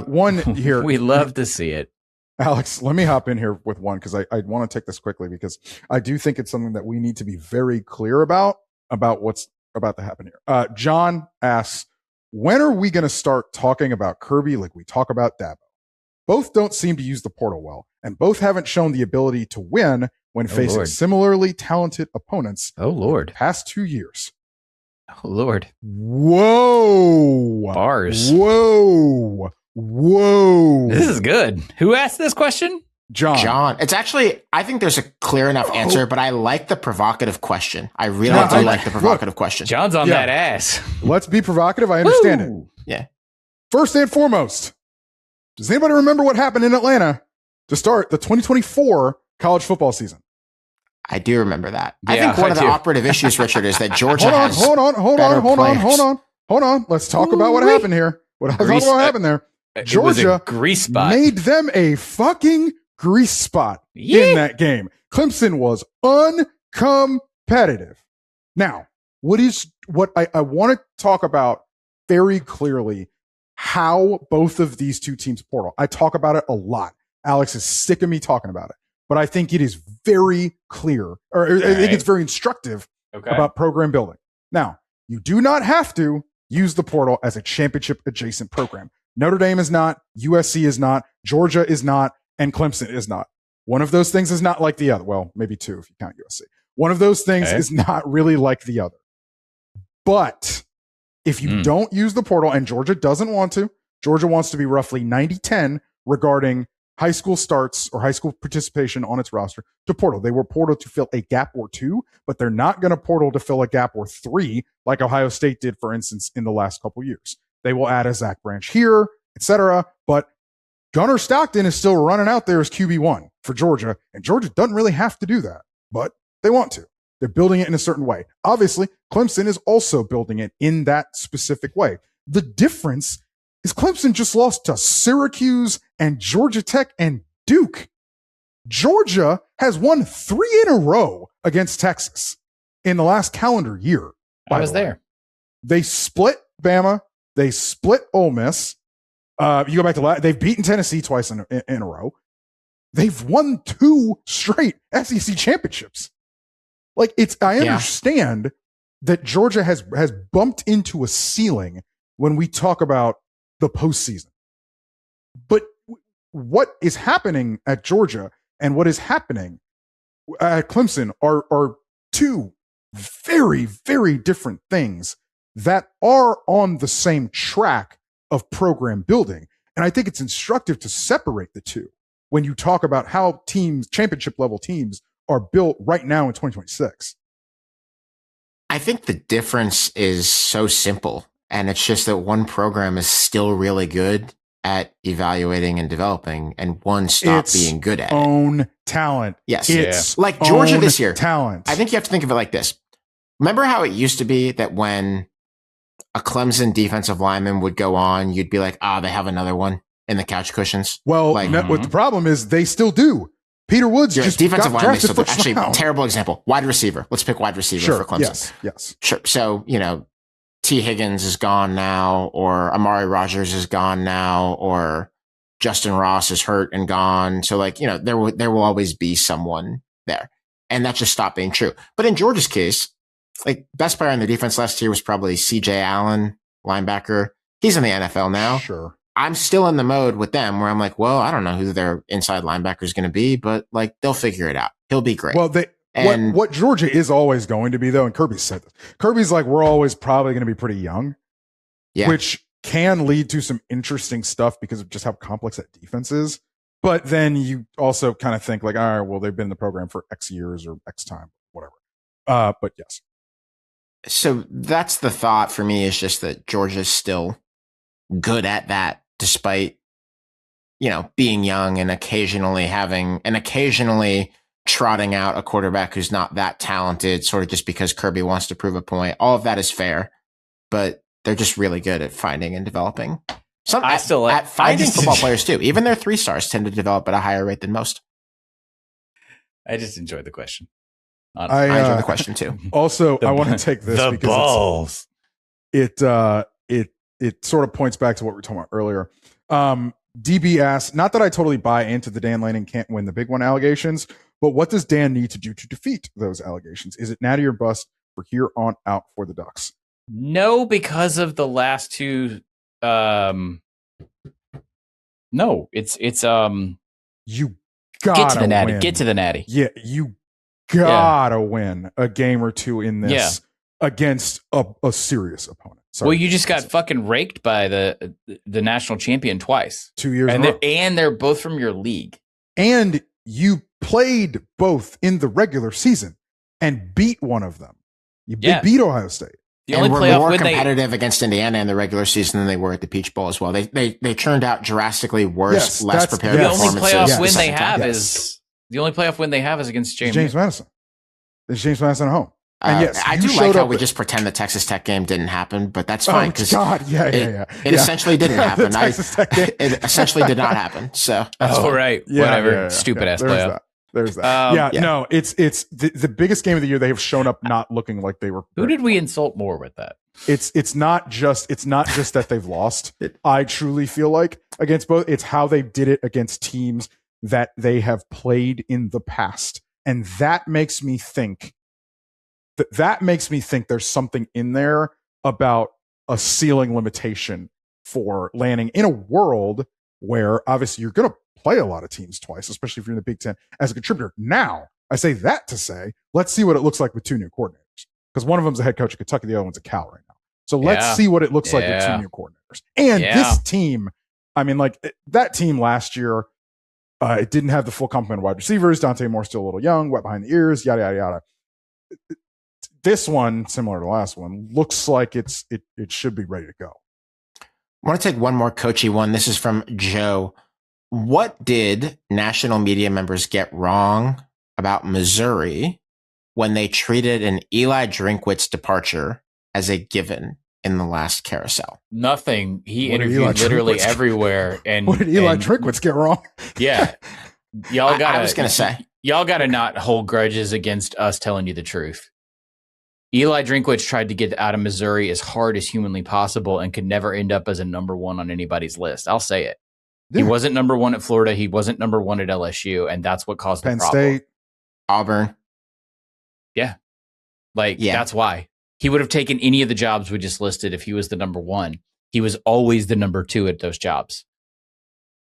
One here. We love to see it. Alex, let me hop in here with one because I want to take this quickly because I do think it's something that we need to be very clear about what's about to happen here. John asks, when are we going to start talking about Kirby like we talk about Dabo? Both don't seem to use the portal well, and both haven't shown the ability to win when facing similarly talented opponents in the past 2 years. Oh, Lord. Whoa. Bars. Whoa. This is good. Who asked this question? John. It's actually, I think there's a clear enough answer, but I like the provocative question. I really do like the provocative question. John's on that ass. Let's be provocative. I understand it. Yeah. First and foremost, does anybody remember what happened in Atlanta to start the 2024 college football season? I do remember that. Yeah, I think one of the operative issues, Richard, is that Georgia has hold on. Let's talk about what happened here. What happened there? Georgia grease spot. made them a fucking grease spot in that game. Clemson was uncompetitive. Now, what I want to talk about very clearly, how both of these two teams portal. I talk about it a lot. Alex is sick of me talking about it, but I think it is very clear, or I think it's very instructive about program building. Now, you do not have to use the portal as a championship adjacent program. Notre Dame is not, USC is not, Georgia is not, and Clemson is not. One of those things is not like the other. Well, maybe two if you count USC. One of those things is not really like the other. But if you don't use the portal, and Georgia doesn't want to, Georgia wants to be roughly 90-10 regarding high school starts or high school participation on its roster to portal. They will portal to fill a gap or two, but they're not going to portal to fill a gap or three like Ohio State did, for instance, in the last couple years. They will add a Zach Branch here, etc. But Gunnar Stockton is still running out there as QB1 for Georgia, and Georgia doesn't really have to do that, but they want to. They're building it in a certain way. Obviously, Clemson is also building it in that specific way. The difference is Clemson just lost to Syracuse and Georgia Tech and Duke. Georgia has won 3 in a row against Texas in the last calendar year. I was there. They split Bama. They split Ole Miss. You go back to they've beaten Tennessee twice in a row. They've won 2 straight SEC championships. Like I understand that Georgia has bumped into a ceiling when we talk about the postseason. But what is happening at Georgia and what is happening at Clemson are 2 very, very different things that are on the same track of program building. And I think it's instructive to separate the two when you talk about how teams, championship level teams, are built right now in 2026. I think the difference is so simple, and it's just that one program is still really good at evaluating and developing, and one stopped being good at own talent. Yes. It's like Georgia this year. Talent. I think you have to think of it like this. Remember how it used to be that when a Clemson defensive lineman would go on, you'd be like, they have another one in the couch cushions? Well, what the problem is, they still do. Peter Woods just defensive got line. drafted first Actually, round. terrible example. Wide receiver. Let's pick wide receiver for Clemson. Yes. Sure. So, T. Higgins is gone now, or Amari Rogers is gone now, or Justin Ross is hurt and gone. So, there will always be someone there. And that just stopped being true. But in Georgia's case, best player on the defense last year was probably C.J. Allen, linebacker. He's in the NFL now. Sure. I'm still in the mode with them where I'm like, well, I don't know who their inside linebacker is going to be, but they'll figure it out. He'll be great. Well, what Georgia is always going to be, though, and Kirby said this. Kirby's like, we're always probably going to be pretty young, which can lead to some interesting stuff because of just how complex that defense is. But then you also kind of think all right, well, they've been in the program for X years or X time, whatever. But yes. So that's the thought for me, is just that Georgia's still good at that, despite, being young and occasionally trotting out a quarterback who's not that talented, sort of just because Kirby wants to prove a point. All of that is fair, but they're just really good at finding and developing. At finding football players too. Even their 3-stars tend to develop at a higher rate than most. I just enjoyed the question. I enjoyed the question too. Also, I want to take this the because balls. It sort of points back to what we were talking about earlier. DB asks, not that I totally buy into the Dan Lanning can't win the big one allegations, but what does Dan need to do to defeat those allegations? Is it natty or bust for here on out for the Ducks? No, because of the last 2. No, it's you gotta get to the natty. Win. Get to the natty. Yeah, you gotta win a game or 2 in this against a serious opponent. Sorry. Well, you just got fucking raked by the national champion twice. 2 years and they're both from your league. And you played both in the regular season and beat one of them. You beat Ohio State. The only and were playoff more win competitive against Indiana in the regular season than they were at the Peach Bowl as well. They churned out drastically worse, less prepared the only performances. playoff win they have is the only playoff win they have is against James Madison. It's James Madison at home. And yes, I do like how we just pretend the Texas Tech game didn't happen, but that's fine because it essentially didn't happen. It essentially did not happen. So right, whatever, stupid ass playoff. There's that. No, it's the biggest game of the year. They have shown up not looking like they were. Who did we insult more with that? It's not just that they've lost. I truly feel like against both, it's how they did it against teams that they have played in the past, and that makes me think there's something in there about a ceiling limitation for Lanning in a world where obviously you're going to play a lot of teams twice, especially if you're in the Big Ten as a contributor. Now, I say that to say, let's see what it looks like with two new coordinators, because one of them's a head coach at Kentucky, the other one's a Cal right now. So let's see what it looks like with two new coordinators. And this team, I mean, like that team last year, it didn't have the full complement of wide receivers. Dante Moore's still a little young, wet behind the ears, yada, yada, yada. This one, similar to the last one, looks like it should be ready to go. I want to take one more coachy one. This is from Joe. What did national media members get wrong about Missouri when they treated an Eli Drinkwitz departure as a given in the last carousel? Nothing. He interviewed literally everywhere. And what did Eli Drinkwitz get wrong? Yeah. Y'all got I was going to say. Y'all got to not hold grudges against us telling you the truth. Eli Drinkwitz tried to get out of Missouri as hard as humanly possible and could never end up as a number one on anybody's list. I'll say it. Yeah. He wasn't number one at Florida. He wasn't number one at LSU. And that's what caused Penn the problem. State, Auburn. Yeah. That's why. He would have taken any of the jobs we just listed if he was the number one. He was always the number two at those jobs.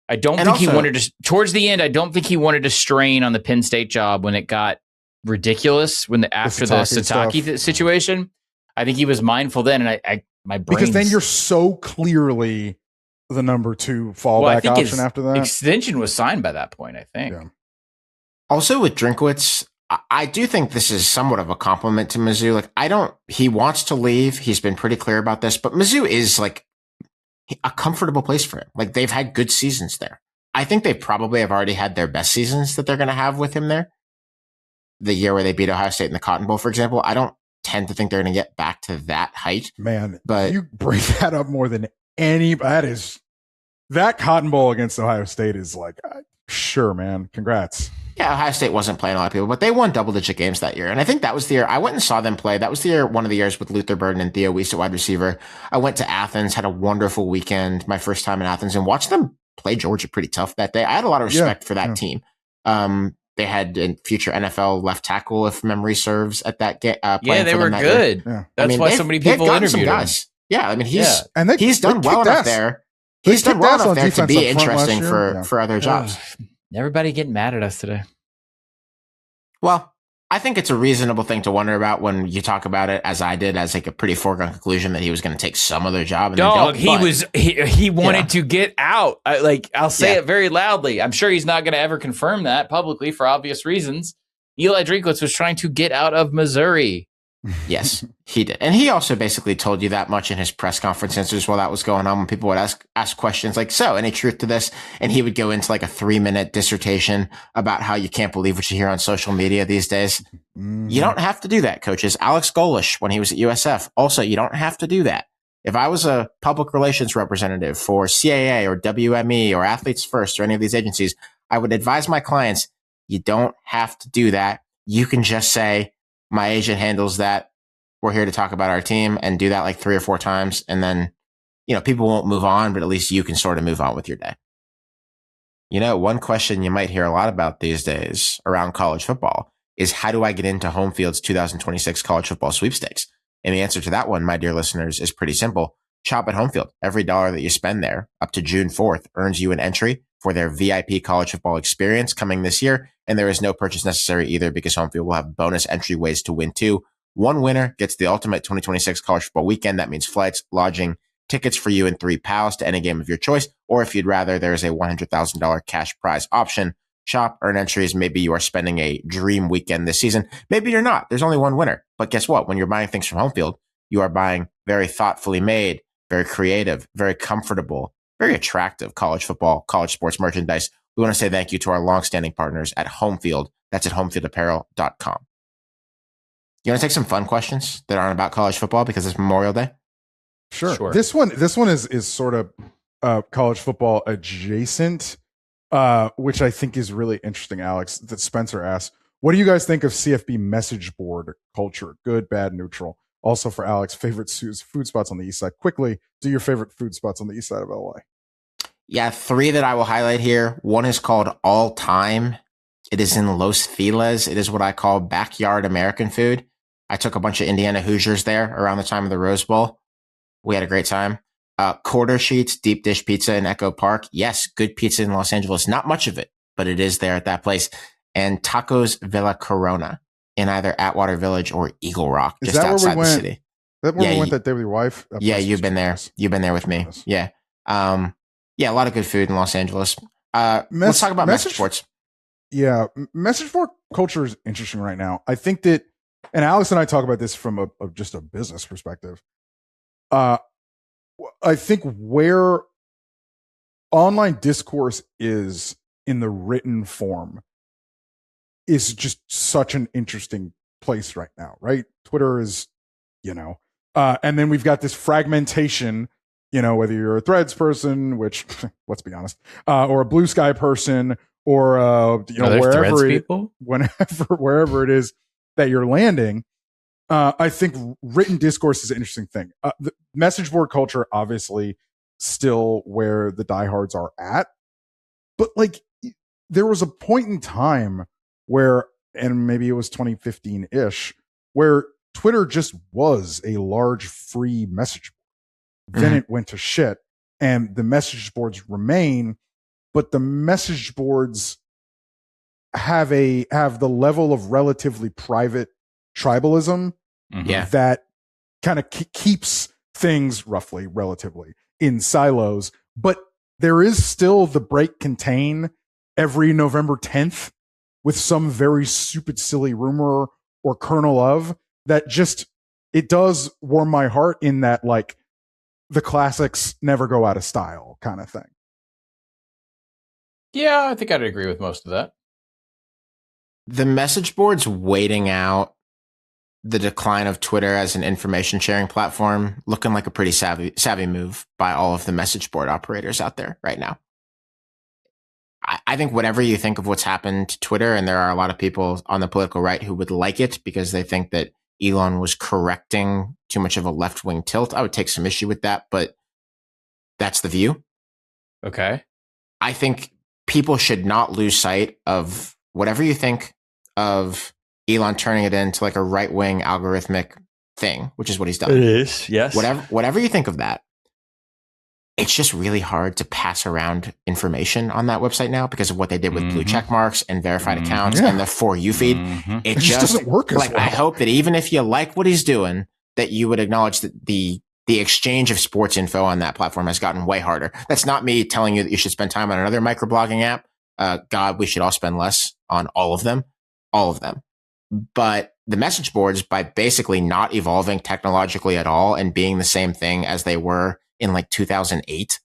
I don't think he wanted to, towards the end, I don't think he wanted to strain on the Penn State job when it got ridiculous after the Sataki situation. I think he was mindful then, and my brain, because then you're so clearly the number two fallback option after that. Extension was signed by that point, I think. Yeah. Also with Drinkwitz, I do think this is somewhat of a compliment to Mizzou. He wants to leave. He's been pretty clear about this, but Mizzou is like a comfortable place for him. Like, they've had good seasons there. I think they probably have already had their best seasons that they're going to have with him there. The year where they beat Ohio State in the Cotton Bowl, for example, I don't tend to think they're going to get back to that height. Man, but you bring that up more than any. That Cotton Bowl against Ohio State is like, sure, man. Congrats. Yeah, Ohio State wasn't playing a lot of people, but they won double-digit games that year. And I think that was the year I went and saw them play. That was the year, one of the years with Luther Burden and Theo Weiss at wide receiver. I went to Athens, had a wonderful weekend, my first time in Athens, and watched them play Georgia pretty tough that day. I had a lot of respect for that team. They had a future NFL left tackle, if memory serves, at that game. They were good. Yeah. That's why so many people interviewed him. Yeah, I mean, he's done well enough there. He's done well enough there to be interesting for other jobs. Everybody getting mad at us today. Well, I think it's a reasonable thing to wonder about when you talk about it, as I did, as like a pretty foregone conclusion that he was going to take some other job. And he wanted to get out. I'll say it very loudly. I'm sure he's not going to ever confirm that publicly for obvious reasons. Eli Drinkwitz was trying to get out of Missouri. Yes, he did. And he also basically told you that much in his press conference answers while that was going on, when people would ask questions like, so any truth to this? And he would go into like a 3-minute dissertation about how you can't believe what you hear on social media these days. You don't have to do that, coaches. Alex Golish, when he was at USF, also, you don't have to do that. If I was a public relations representative for CAA or WME or Athletes First or any of these agencies, I would advise my clients, you don't have to do that. You can just say, my agent handles that. We're here to talk about our team, and do that like 3 or 4 times. And then, people won't move on, but at least you can sort of move on with your day. One question you might hear a lot about these days around college football is, how do I get into Home Field's 2026 college football sweepstakes? And the answer to that one, my dear listeners, is pretty simple. Shop at Home Field. Every dollar that you spend there up to June 4th earns you an entry for their VIP college football experience coming this year. And there is no purchase necessary either, because Home Field will have bonus entry ways to win too. One winner gets the ultimate 2026 college football weekend. That means flights, lodging, tickets for you and 3 pals to any game of your choice. Or if you'd rather, there is a $100,000 cash prize option. Shop, earn entries. Maybe you are spending a dream weekend this season. Maybe you're not. There's only one winner. But guess what? When you're buying things from Home Field, you are buying very thoughtfully made, very creative, very comfortable, very attractive college football, college sports merchandise. We want to say thank you to our longstanding partners at Homefield. That's at homefieldapparel.com. You want to take some fun questions that aren't about college football because it's Memorial Day? Sure. This one is sort of college football adjacent, which I think is really interesting, Alex. That Spencer asks, what do you guys think of CFB message board culture? Good, bad, neutral. Also for Alex, favorite food spots on the east side. Quickly, do your favorite food spots on the east side of LA. Yeah, 3 that I will highlight here. One is called All Time. It is in Los Feliz. It is what I call backyard American food. I took a bunch of Indiana Hoosiers there around the time of the Rose Bowl. We had a great time. Quarter Sheets, deep dish pizza in Echo Park. Yes, good pizza in Los Angeles. Not much of it, but it is there at that place. And Tacos Villa Corona in either Atwater Village or Eagle Rock, just outside the city. That where we went that day with your wife? Yeah, you've been there. You've been there with me. Yeah. A lot of good food in Los Angeles. Let's talk about message boards. Yeah, message board culture is interesting right now. I think that, and Alex and I talk about this from just a business perspective. I think where online discourse is in the written form is just such an interesting place right now, right? Twitter is, and then we've got this fragmentation, whether you're a Threads person, which let's be honest, or a Blue Sky person, or wherever it is that you're landing. I think written discourse is an interesting thing. The message board culture, obviously, still where the diehards are at, but like there was a point in time where, and maybe it was 2015-ish, where Twitter just was a large free message board. Then it went to shit, and the message boards remain, but the message boards have the level of relatively private tribalism that kind of keeps things relatively in silos. But there is still the break contain every November 10th with some very stupid, silly rumor or kernel of that. Just, it does warm my heart in that, like, the classics never go out of style kind of thing. Yeah, I think I'd agree with most of that. The message board's waiting out the decline of Twitter as an information sharing platform, looking like a pretty savvy move by all of the message board operators out there right now. I think whatever you think of what's happened to Twitter, and there are a lot of people on the political right who would like it because they think that Elon was correcting too much of a left-wing tilt. I would take some issue with that, but that's the view. Okay. I think people should not lose sight of whatever you think of Elon turning it into like a right-wing algorithmic thing, which is what he's done. It is, yes. Whatever you think of that, it's just really hard to pass around information on that website now because of what they did with blue check marks and verified accounts and the For You feed. It just doesn't work as well. I hope that even if you like what he's doing, that you would acknowledge that the exchange of sports info on that platform has gotten way harder. That's not me telling you that you should spend time on another microblogging app. God, we should all spend less on all of them. But the message boards, by basically not evolving technologically at all and being the same thing as they were in like 2008,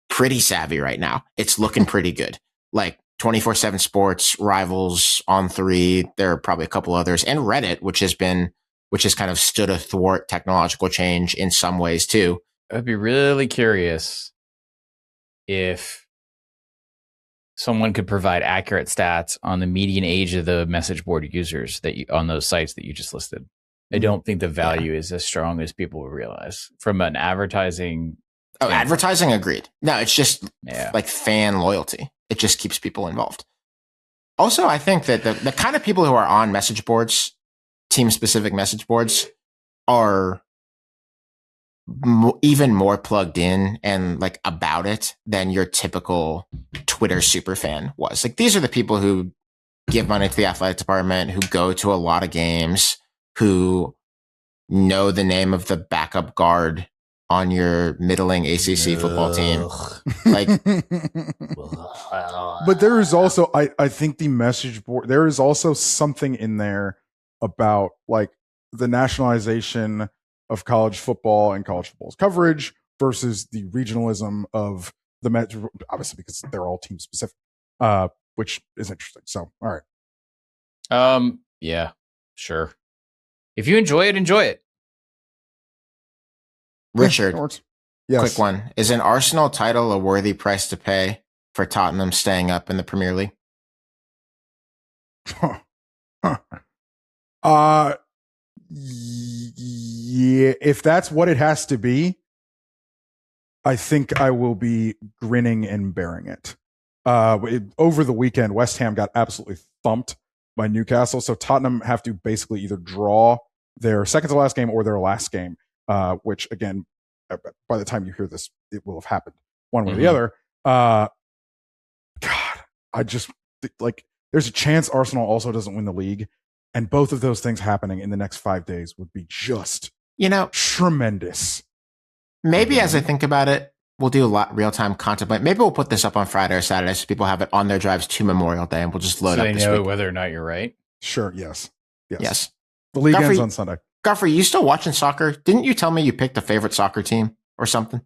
pretty savvy right now. It's looking pretty good. Like 24/7 Sports, Rivals, On3, there are probably a couple others, and Reddit, which has kind of stood athwart technological change in some ways too. I'd be really curious if someone could provide accurate stats on the median age of the message board users on those sites that you just listed. I don't think the value is as strong as people would realize from an advertising. Oh, advertising, agreed. No, it's just like fan loyalty. It just keeps people involved. Also, I think that the kind of people who are on message boards, team specific message boards, are even more plugged in and like about it than your typical Twitter super fan was. Like, these are the people who give money to the athletic department, who go to a lot of games, who know the name of the backup guard on your middling ACC football team. Like, but there is also, I think the message board, there is also something in there about like the nationalization of college football and college football's coverage versus the regionalism of the Mets, obviously because they're all team specific, which is interesting. So, all right. Yeah, sure. If you enjoy it, enjoy it. Richard, yes. Quick one. Is an Arsenal title a worthy price to pay for Tottenham staying up in the Premier League? Yeah, if that's what it has to be, I think I will be grinning and bearing it. Over the weekend, West Ham got absolutely thumped by Newcastle, so Tottenham have to basically either draw their second to last game or their last game, which again, by the time you hear this, it will have happened one way or the other. God, I just like there's a chance Arsenal also doesn't win the league, and both of those things happening in the next 5 days would be just tremendous. Maybe as I think about it, we'll do a lot real-time contemplate. Maybe we'll put this up on Friday or Saturday so people have it on their drives to Memorial Day, and we'll just load up they this know week. whether or not you're right. Sure. Yes. Yes. The league ends on Sunday. Godfrey, you still watching soccer? Didn't you tell me you picked a favorite soccer team or something?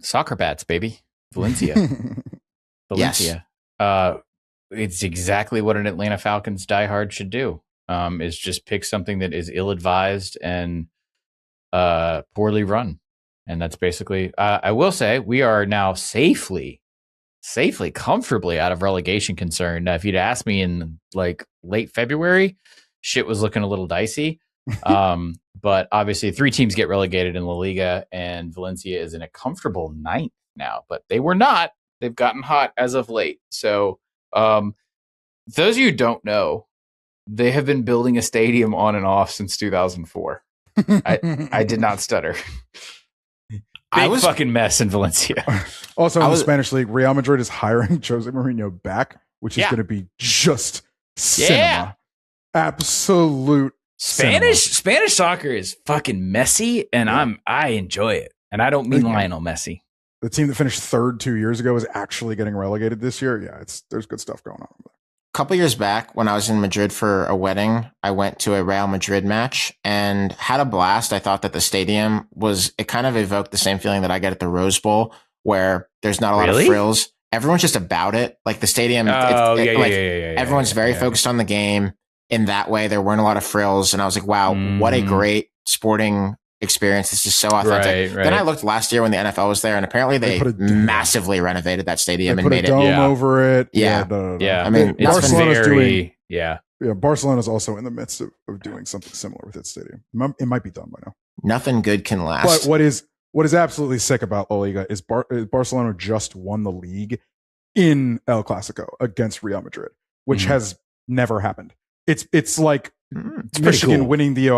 Soccer bats, baby. Valencia. Yes. It's exactly what an Atlanta Falcons diehard should do. Is just pick something that is ill-advised and poorly run. And that's basically, I will say, we are now safely, comfortably out of relegation concern. Now, if you'd asked me in like late February, shit was looking a little dicey. But obviously 3 teams get relegated in La Liga, and Valencia is in a comfortable 9th now, but they were not. They've gotten hot as of late. So those of you who don't know, they have been building a stadium on and off since 2004. I did not stutter. Big fucking mess in Valencia. Also, in the Spanish league, Real Madrid is hiring Jose Mourinho back, which is going to be just cinema. Absolute Spanish soccer is fucking messy, and I enjoy it. And I don't mean Lionel Messi. The team that finished 3rd 2 years ago is actually getting relegated this year. Yeah, there's good stuff going on. A couple years back, when I was in Madrid for a wedding, I went to a Real Madrid match and had a blast. I thought that the stadium it kind of evoked the same feeling that I get at the Rose Bowl, where there's not a lot of frills. Everyone's just about it. Like the stadium, everyone's very focused on the game. In that way, there weren't a lot of frills. And I was like, wow, what a great sporting experience. This is so authentic. Right. Then I looked last year when the NFL was there, and apparently they massively renovated that stadium and made a dome over it. Yeah. I mean, Barcelona's Barcelona's also in the midst of doing something similar with its stadium. It might be done by now. Nothing good can last. But what is absolutely sick about La Liga is Barcelona just won the league in El Clasico against Real Madrid, which has never happened. It's like Michigan winning the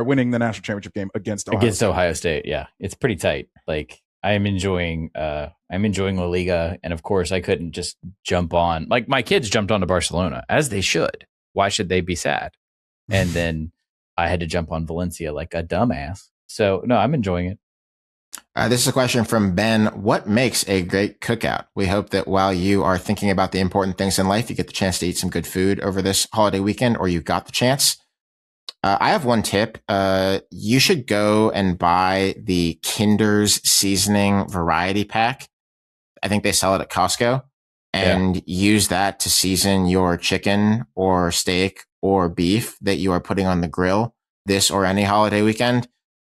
winning the national championship game against Ohio State. Yeah, it's pretty tight. Like I'm enjoying La Liga, and of course I couldn't just jump on. Like my kids jumped onto Barcelona, as they should. Why should they be sad? And then I had to jump on Valencia like a dumbass. So no, I'm enjoying it. This is a question from Ben. What makes a great cookout? We hope that while you are thinking about the important things in life, you get the chance to eat some good food over this holiday weekend, or you got the chance. I have one tip. You should go and buy the Kinder's seasoning variety pack. I think they sell it at Costco, and use that to season your chicken or steak or beef that you are putting on the grill this or any holiday weekend.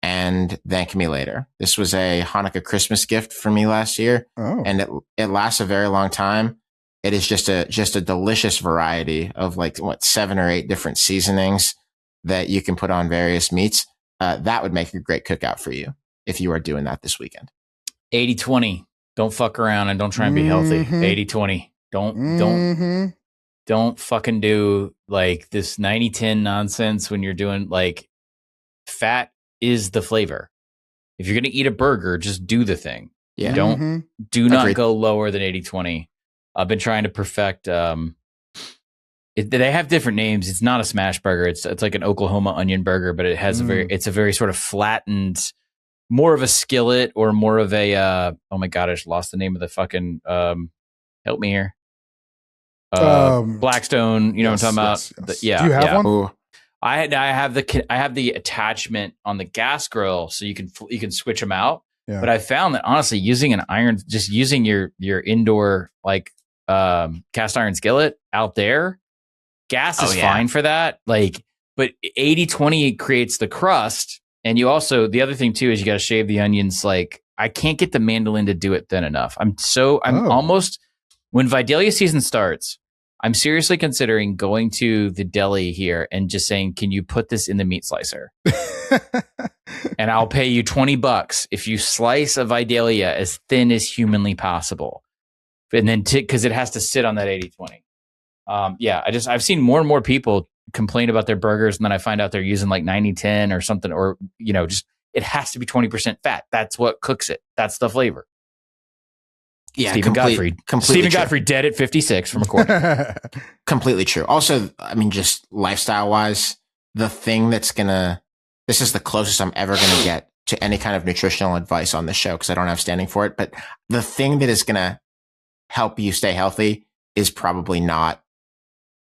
And thank me later. This was a Hanukkah Christmas gift for me last year, and it lasts a very long time. It is just a delicious variety of 7 or 8 different seasonings that you can put on various meats. That would make a great cookout for you if you are doing that this weekend. 80-20. Don't fuck around and don't try and be healthy. 80-20. Don't fucking do like this 90-10 nonsense when you're doing like fat is the flavor. If you're going to eat a burger, just do the thing. Yeah. Do not go lower than 80-20. I've been trying to perfect. They have different names. It's not a smash burger. It's like an Oklahoma onion burger, but it has it's a very sort of flattened, more of a skillet or more of a, oh my God, I just lost the name of the fucking, help me here. Blackstone, you know what I'm talking about? Yes. Do you have one? I have the attachment on the gas grill, so you can switch them out. Yeah. But I found that honestly, using an iron, just using your indoor like cast iron skillet out there, gas is fine for that. Like, but 80-20 creates the crust, and you also the other thing too is you got to shave the onions. Like, I can't get the mandolin to do it thin enough. I'm almost when Vidalia season starts. I'm seriously considering going to the deli here and just saying, can you put this in the meat slicer? And I'll pay you $20 if you slice a Vidalia as thin as humanly possible. And then because it has to sit on that 80-20. I've seen more and more people complain about their burgers, and then I find out they're using like 90-10 or something, or, just it has to be 20% fat. That's what cooks it. That's the flavor. Yeah, Stephen Godfrey dead at 56 from a corner. Completely true. Also, I mean, just lifestyle wise, the thing this is the closest I'm ever going to get to any kind of nutritional advice on this show because I don't have standing for it. But the thing that is going to help you stay healthy is probably not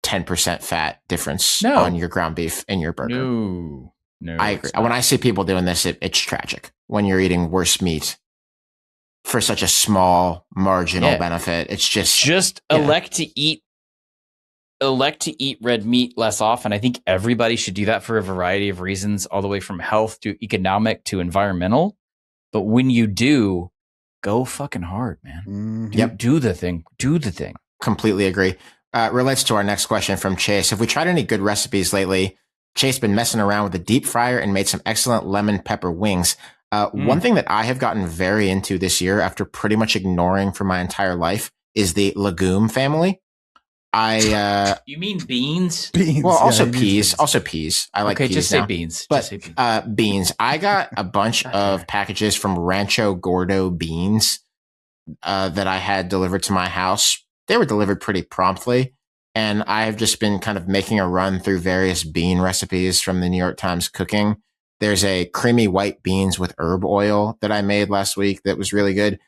10% fat difference on your ground beef in your burger. No, I agree. When I see people doing this, it's tragic when you're eating worse meat for such a small marginal benefit. It's just elect to eat red meat less often. I think everybody should do that for a variety of reasons, all the way from health to economic to environmental. But when you do, go fucking hard, man. Do the thing. Completely agree. Relates to our next question from Chase. Have we tried any good recipes lately? Chase been messing around with the deep fryer and made some excellent lemon pepper wings. One thing that I have gotten very into this year after pretty much ignoring for my entire life is the legume family. You mean beans? Beans. Well, also peas. Also peas. I like peas just now. say beans. But beans. I got a bunch of packages from Rancho Gordo Beans that I had delivered to my house. They were delivered pretty promptly. And I have just been kind of making a run through various bean recipes from the New York Times Cooking. There's a creamy white beans with herb oil that I made last week that was really good.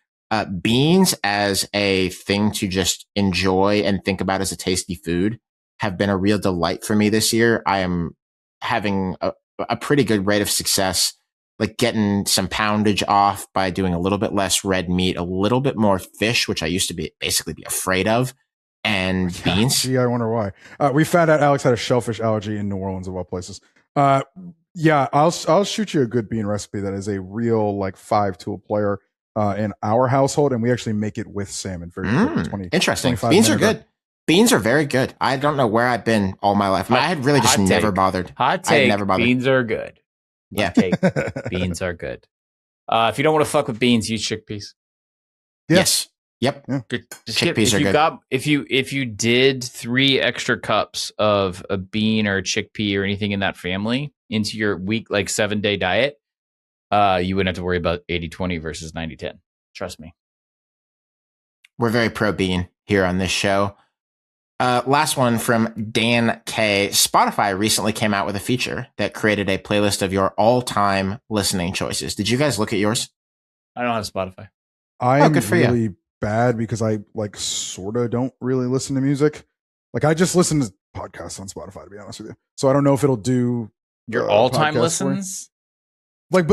Beans as a thing to just enjoy and think about as a tasty food have been a real delight for me this year. I am having a pretty good rate of success, like getting some poundage off by doing a little bit less red meat, a little bit more fish, which I used to be afraid of, and beans. Gee, I wonder why. We found out Alex had a shellfish allergy in New Orleans of all places. I'll shoot you a good bean recipe that is a real like 5-tool player in our household, and we actually make it with salmon. Very interesting. Beans are good. Beans are very good. I don't know where I've been all my life. I had really just never bothered. Hot take. Beans are good. Yeah, beans are good. If you don't want to fuck with beans, use chickpeas. Yes. Yep. Yeah. Chickpeas are good. If you did 3 extra cups of a bean or a chickpea or anything in that family into your week, like 7-day diet, you wouldn't have to worry about 80-20 versus 90-10. Trust me. We're very pro bean here on this show. Last one from Dan K. Spotify recently came out with a feature that created a playlist of your all-time listening choices. Did you guys look at yours? I don't have Spotify. I'm really bad because I like sort of don't really listen to music. Like I just listen to podcasts on Spotify, to be honest with you. So I don't know if it'll do your all-time listens. Like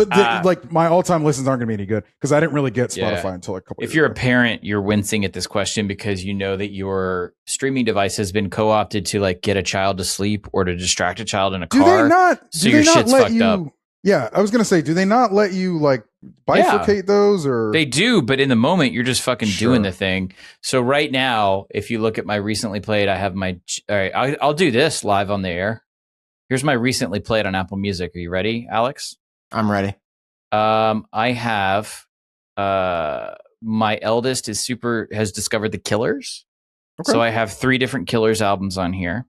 my all-time listens aren't going to be any good because I didn't really get Spotify until a couple. If you're a parent, you're wincing at this question because you know that your streaming device has been co-opted to like get a child to sleep or to distract a child in a car. Do they not shit's let fucked you, up. Yeah, I was going to say, do they not let you like bifurcate those? Or they do, but in the moment you're just fucking doing the thing. So right now, if you look at my recently played, I have my. All right, I'll do this live on the air. Here's my recently played on Apple Music. Are you ready, Alex? I'm ready. I have my eldest has discovered the Killers. Okay. So I have 3 different Killers albums on here.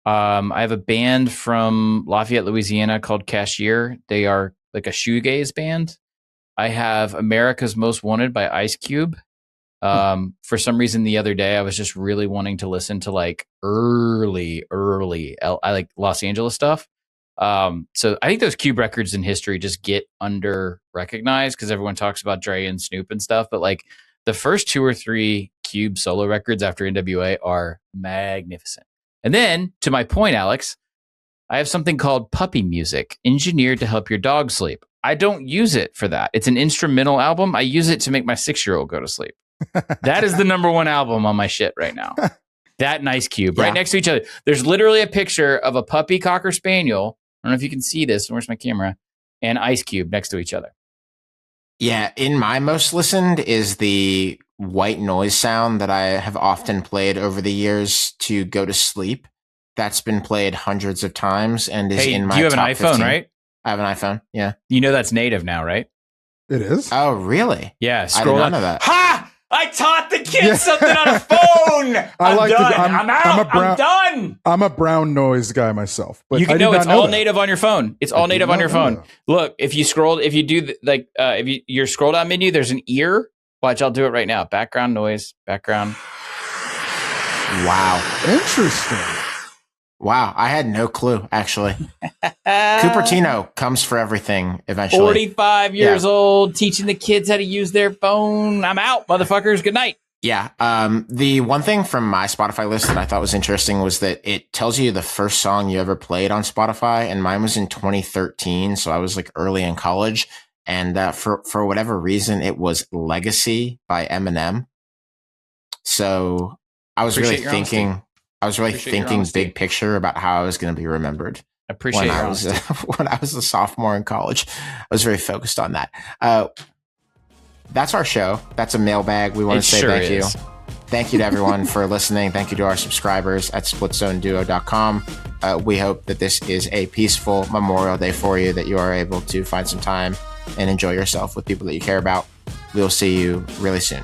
I have a band from Lafayette, Louisiana called Cashier. They are like a shoegaze band. I have America's Most Wanted by Ice Cube. For some reason the other day I was just really wanting to listen to like early I like Los Angeles stuff. So I think those Cube records in history just get under recognized because everyone talks about Dre and Snoop and stuff, but like the first 2 or 3 Cube solo records after NWA are magnificent. And then to my point, Alex, I have something called Puppy Music, engineered to help your dog sleep. I don't use it for that. It's an instrumental album. I use it to make my 6-year-old go to sleep. That is the number one album on my shit right now. That and Ice Cube right next to each other. There's literally a picture of a puppy Cocker Spaniel. I don't know if you can see this. Where's my camera? And Ice Cube next to each other. Yeah, in my most listened is the white noise sound that I have often played over the years to go to sleep. That's been played hundreds of times and is in my top 15. You have an iPhone, 15. right? I have an iPhone, yeah. You know that's native now, right? It is? Oh, really? Yeah, I did not know that. Ha! I taught the kids something on a phone. I'm done. I'm out. I'm done. I'm a brown noise guy myself. But You can know it's all native on your phone. It's all native on your phone. Look, if you do if your scroll down menu, there's an ear. Watch, I'll do it right now. Background noise. Background. Wow. Interesting. Wow, I had no clue, actually. Cupertino comes for everything eventually. 45 years old, teaching the kids how to use their phone. I'm out, motherfuckers. Good night. Yeah. The one thing from my Spotify list that I thought was interesting was that it tells you the first song you ever played on Spotify, and mine was in 2013, so I was like early in college. And for whatever reason, it was Legacy by Eminem. So I was really thinking... I was really thinking big picture about how I was going to be remembered. I appreciate when I was a sophomore in college. I was very focused on that. That's our show. That's a mailbag. We want to say thank you. Thank you to everyone for listening. Thank you to our subscribers at splitzoneduo.com. We hope that this is a peaceful Memorial Day for you, that you are able to find some time and enjoy yourself with people that you care about. We will see you really soon.